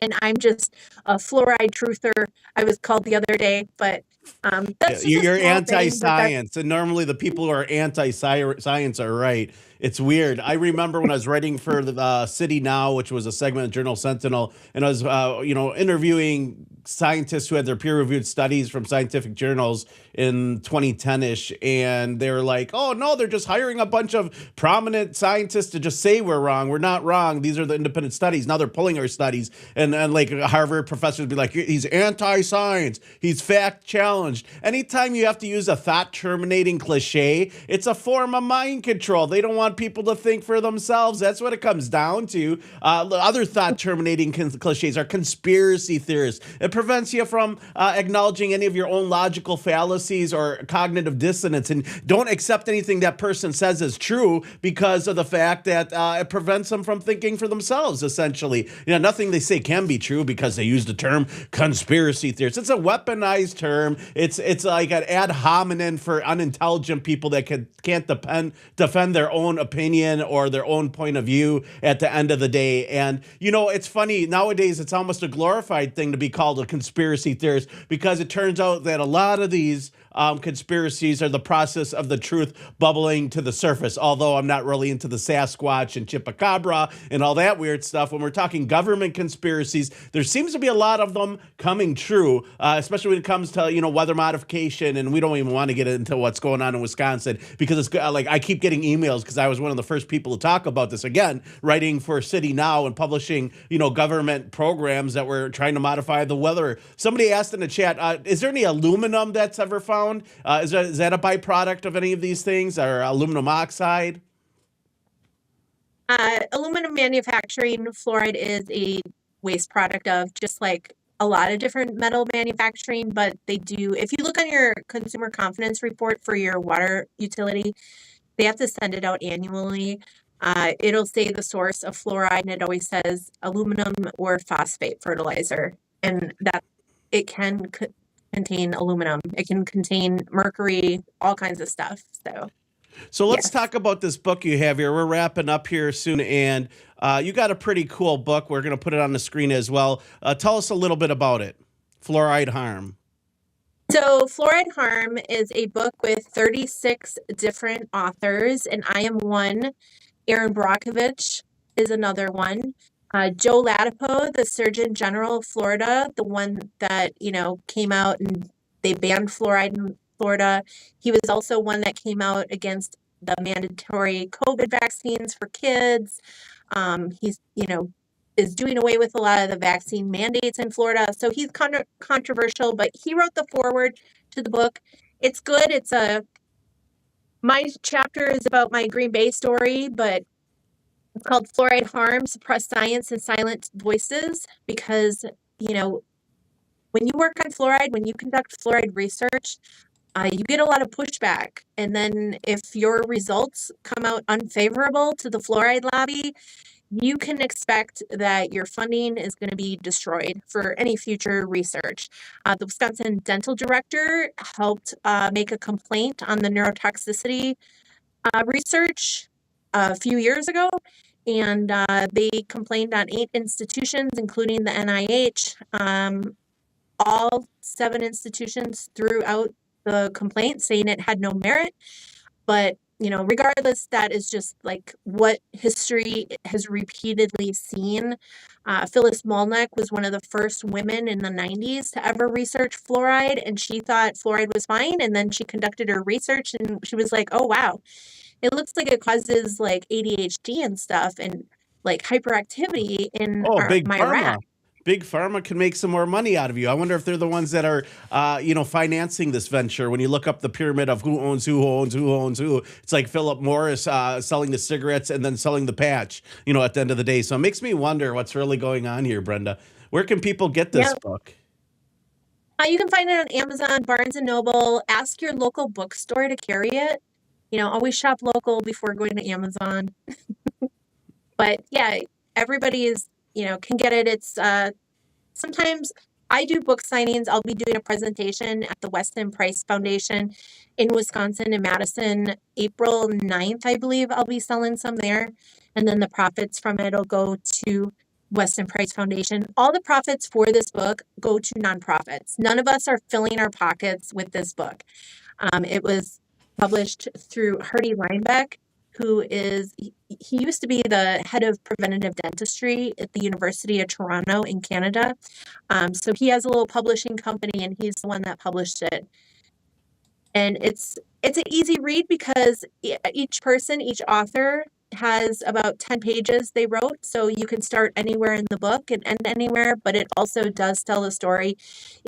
and I'm just a fluoride truther. I was called the other day, but that's just a You're small thing, but that's anti-science, and normally the people who are anti-science are right. It's weird. I remember when I was writing for the City Now, which was a segment of Journal Sentinel, and I was, interviewing scientists who had their peer-reviewed studies from scientific journals in 2010-ish, and they were like, "Oh no, they're just hiring a bunch of prominent scientists to just say we're wrong. We're not wrong. These are the independent studies. Now they're pulling our studies." And like Harvard professors would be like, "He's anti-science. He's fact challenged." Anytime you have to use a thought-terminating cliche, it's a form of mind control. They don't want people to think for themselves. That's what it comes down to. Other thought-terminating cliches are conspiracy theorists. It prevents you from acknowledging any of your own logical fallacies or cognitive dissonance, and don't accept anything that person says is true because of the fact that it prevents them from thinking for themselves, essentially. Nothing they say can be true because they use the term conspiracy theorists. It's a weaponized term. It's like an ad hominem for unintelligent people that can't defend their own opinion or their own point of view at the end of the day. And, it's funny, nowadays it's almost a glorified thing to be called a conspiracy theorist because it turns out that a lot of these conspiracies are the process of the truth bubbling to the surface, although I'm not really into the Sasquatch and Chupacabra and all that weird stuff. When we're talking government conspiracies, there seems to be a lot of them coming true, especially when it comes to, weather modification, and we don't even want to get into what's going on in Wisconsin because it's like I keep getting emails because I was one of the first people to talk about this, again, writing for City Now and publishing, government programs that were trying to modify the weather. Somebody asked in the chat, is there any aluminum that's ever found? Is that a byproduct of any of these things, or aluminum oxide? Aluminum manufacturing, fluoride is a waste product of just like a lot of different metal manufacturing, but they do, if you look on your consumer confidence report for your water utility, they have to send it out annually. It'll say the source of fluoride, and it always says aluminum or phosphate fertilizer, and that it can contain aluminum. It can contain mercury, all kinds of stuff. So let's talk about this book you have here. We're wrapping up here soon, and you got a pretty cool book. We're going to put it on the screen as well. Tell us a little bit about it. Fluoride Harm. So Fluoride Harm is a book with 36 different authors, and I am one. Aaron Brockovich is another one. Joe Latipo, the Surgeon General of Florida, the one that, came out and they banned fluoride in Florida. He was also one that came out against the mandatory COVID vaccines for kids. He's, is doing away with a lot of the vaccine mandates in Florida. So he's controversial, but he wrote the foreword to the book. It's good. My chapter is about my Green Bay story, but it's called Fluoride Harm, Suppressed Science and Silent Voices, because, when you work on fluoride, when you conduct fluoride research, you get a lot of pushback. And then if your results come out unfavorable to the fluoride lobby, you can expect that your funding is going to be destroyed for any future research. The Wisconsin dental director helped make a complaint on the neurotoxicity research a few years ago, and they complained on 8 institutions, including the NIH. All 7 institutions threw out the complaint, saying it had no merit. But, regardless, that is just like what history has repeatedly seen. Phyllis Molnick was one of the first women in the 90s to ever research fluoride, and she thought fluoride was fine. And then she conducted her research, and she was like, oh, wow, it looks like it causes like ADHD and stuff and like hyperactivity in my rat. Big Pharma can make some more money out of you. I wonder if they're the ones that are, financing this venture. When you look up the pyramid of who owns who, it's like Philip Morris selling the cigarettes and then selling the patch, at the end of the day. So it makes me wonder what's really going on here, Brenda. Where can people get this book? You can find it on Amazon, Barnes & Noble. Ask your local bookstore to carry it. Always shop local before going to Amazon. But yeah, everybody is, can get it. It's sometimes I do book signings. I'll be doing a presentation at the Weston Price Foundation in Wisconsin and Madison, April 9th, I believe. I'll be selling some there. And then the profits from it will go to Weston Price Foundation. All the profits for this book go to nonprofits. None of us are filling our pockets with this book. It was published through Hardy Linebeck, who is, he used to be the head of preventative dentistry at the University of Toronto in Canada. So he has a little publishing company, and he's the one that published it. And it's an easy read because each author has about 10 pages they wrote. So you can start anywhere in the book and end anywhere, but it also does tell a story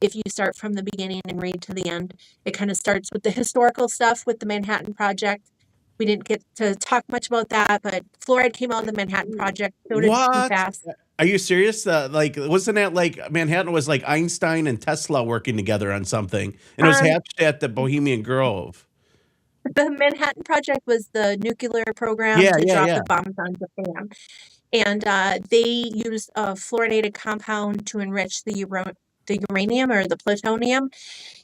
if you start from the beginning and read to the end. It kind of starts with the historical stuff with the Manhattan Project. We didn't get to talk much about that, but fluoride came out of the Manhattan Project. So did PFAS. Are you serious? Like, wasn't that like Manhattan was like Einstein and Tesla working together on something? And it was hatched at the Bohemian Grove. The Manhattan Project was the nuclear program to drop the bombs on Japan. And they used a fluorinated compound to enrich the uranium or the plutonium.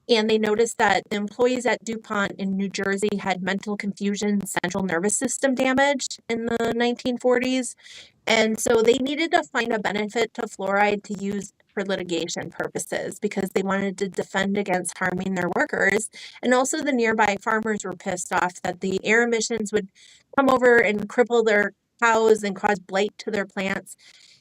And they noticed that the employees at DuPont in New Jersey had mental confusion, central nervous system damage in the 1940s. And so they needed to find a benefit to fluoride to use for litigation purposes because they wanted to defend against harming their workers. And also the nearby farmers were pissed off that the air emissions would come over and cripple their cows and cause blight to their plants.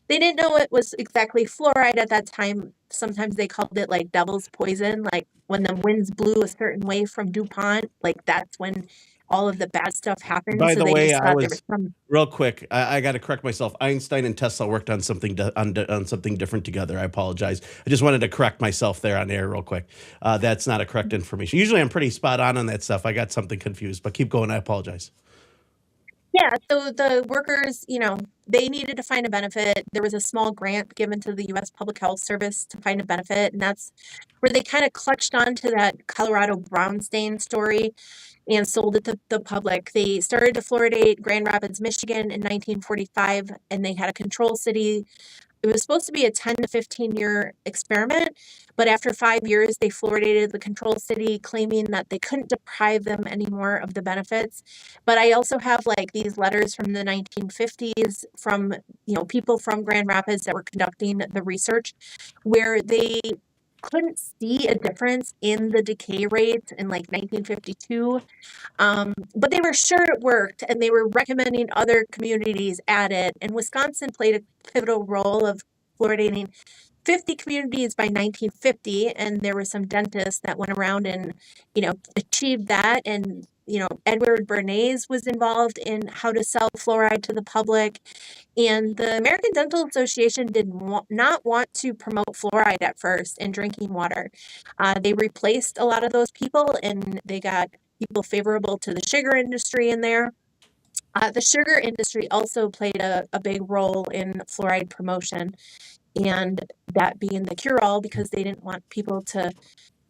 They didn't know it was exactly fluoride at that time. Sometimes they called it like devil's poison, like when the winds blew a certain way from DuPont, like that's when all of the bad stuff happened. By so the they way, just thought there was some... real quick, I got to correct myself. Einstein and Tesla worked on something on something different together. I apologize. I just wanted to correct myself there on air real quick. That's not a correct information. Usually I'm pretty spot on that stuff. I got something confused, but keep going. I apologize. Yeah, so the workers, they needed to find a benefit. There was a small grant given to the U.S. Public Health Service to find a benefit, and that's where they kind of clutched onto that Colorado brown stain story and sold it to the public. They started to fluoridate Grand Rapids, Michigan in 1945, and they had a control city. It was supposed to be a 10 to 15-year experiment, but after 5 years, they fluoridated the control city, claiming that they couldn't deprive them anymore of the benefits. But I also have like these letters from the 1950s from, people from Grand Rapids that were conducting the research where they couldn't see a difference in the decay rates in like 1952. But they were sure it worked, and they were recommending other communities add it. And Wisconsin played a pivotal role of fluoridating 50 communities by 1950, and there were some dentists that went around and, achieved that. And, Edward Bernays was involved in how to sell fluoride to the public. And the American Dental Association did not want to promote fluoride at first in drinking water. They replaced a lot of those people, and they got people favorable to the sugar industry in there. The sugar industry also played a big role in fluoride promotion, and that being the cure-all because they didn't want people to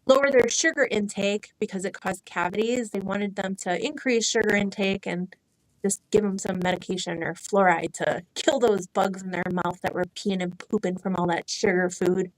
lower their sugar intake because it caused cavities. They wanted them to increase sugar intake and just give them some medication or fluoride to kill those bugs in their mouth that were peeing and pooping from all that sugar food.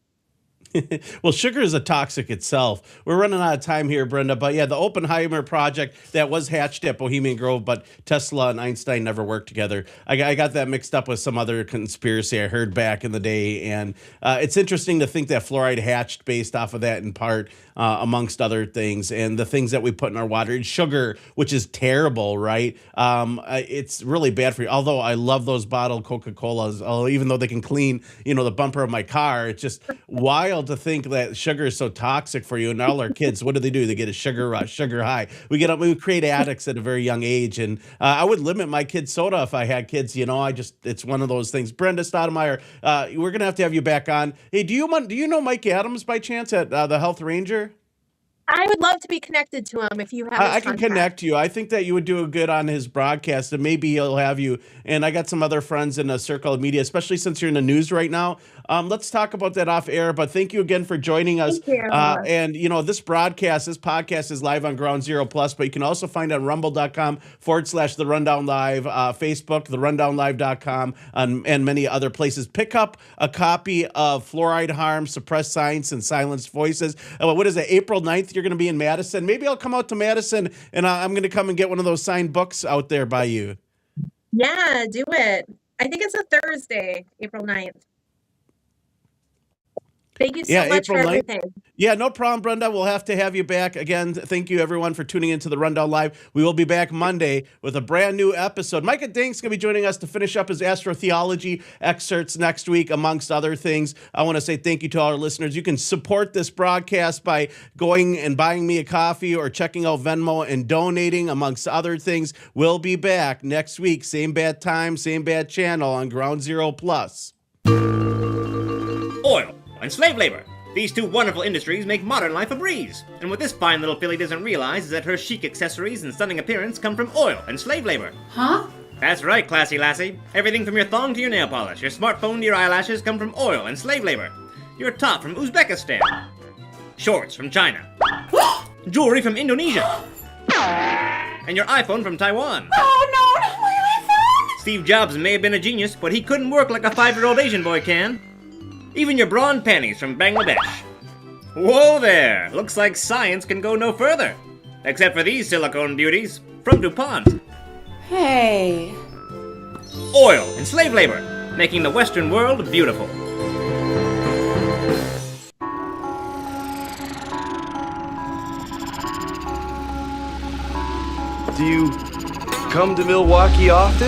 Well, sugar is a toxic itself. We're running out of time here, Brenda. But yeah, the Oppenheimer project that was hatched at Bohemian Grove, but Tesla and Einstein never worked together. I got that mixed up with some other conspiracy I heard back in the day. And it's interesting to think that fluoride hatched based off of that in part, amongst other things. And the things that we put in our water, sugar, which is terrible, right? It's really bad for you. Although I love those bottled Coca-Colas, even though they can clean, the bumper of my car. It's just wild to think that sugar is so toxic for you. And all our kids, what do? They get a sugar rush, sugar high. We create addicts at a very young age. And I would limit my kids' soda if I had kids. It's one of those things. Brenda Staudenmaier, we're gonna have to have you back on. Hey, do you know Mike Adams by chance at the Health Ranger? I would love to be connected to him if you have his I can contact. connect you. I think that you would do a good on his broadcast, and maybe he'll have you. And I got some other friends in the circle of media, especially since you're in the news right now. Let's talk about that off air. But thank you again for joining us. Thank you. And this podcast is live on Ground Zero Plus, but you can also find it on rumble.com/The Rundown Live, Facebook, therundownlive.com, and many other places. Pick up a copy of Fluoride Harm, Suppressed Science, and Silenced Voices. What is it, April 9th? You're going to be in Madison. Maybe I'll come out to Madison, and I'm going to come and get one of those signed books out there by you. Yeah, do it. I think it's a Thursday, April 9th. Thank you so much April for 9th. everything. Yeah, no problem, Brenda. We'll have to have you back again. Thank you, everyone, for tuning into the Rundown Live. We will be back Monday with a brand new episode. Micah Dink's going to be joining us to finish up his astrotheology excerpts next week, amongst other things. I want to say thank you to all our listeners. You can support this broadcast by going and buying me a coffee or checking out Venmo and donating, amongst other things. We'll be back next week. Same bad time, same bad channel on Ground Zero Plus. Oil and slave labor. These two wonderful industries make modern life a breeze. And what this fine little filly doesn't realize is that her chic accessories and stunning appearance come from oil and slave labor. Huh? That's right, classy lassie. Everything from your thong to your nail polish, your smartphone to your eyelashes come from oil and slave labor. Your top from Uzbekistan. Shorts from China. Jewelry from Indonesia. And your iPhone from Taiwan. Oh no, not my iPhone! Steve Jobs may have been a genius, but he couldn't work like a 5-year-old Asian boy can. Even your bra and panties from Bangladesh. Whoa there! Looks like science can go no further. Except for these silicone beauties from DuPont. Hey. Oil and slave labor, making the Western world beautiful. Do you come to Milwaukee often?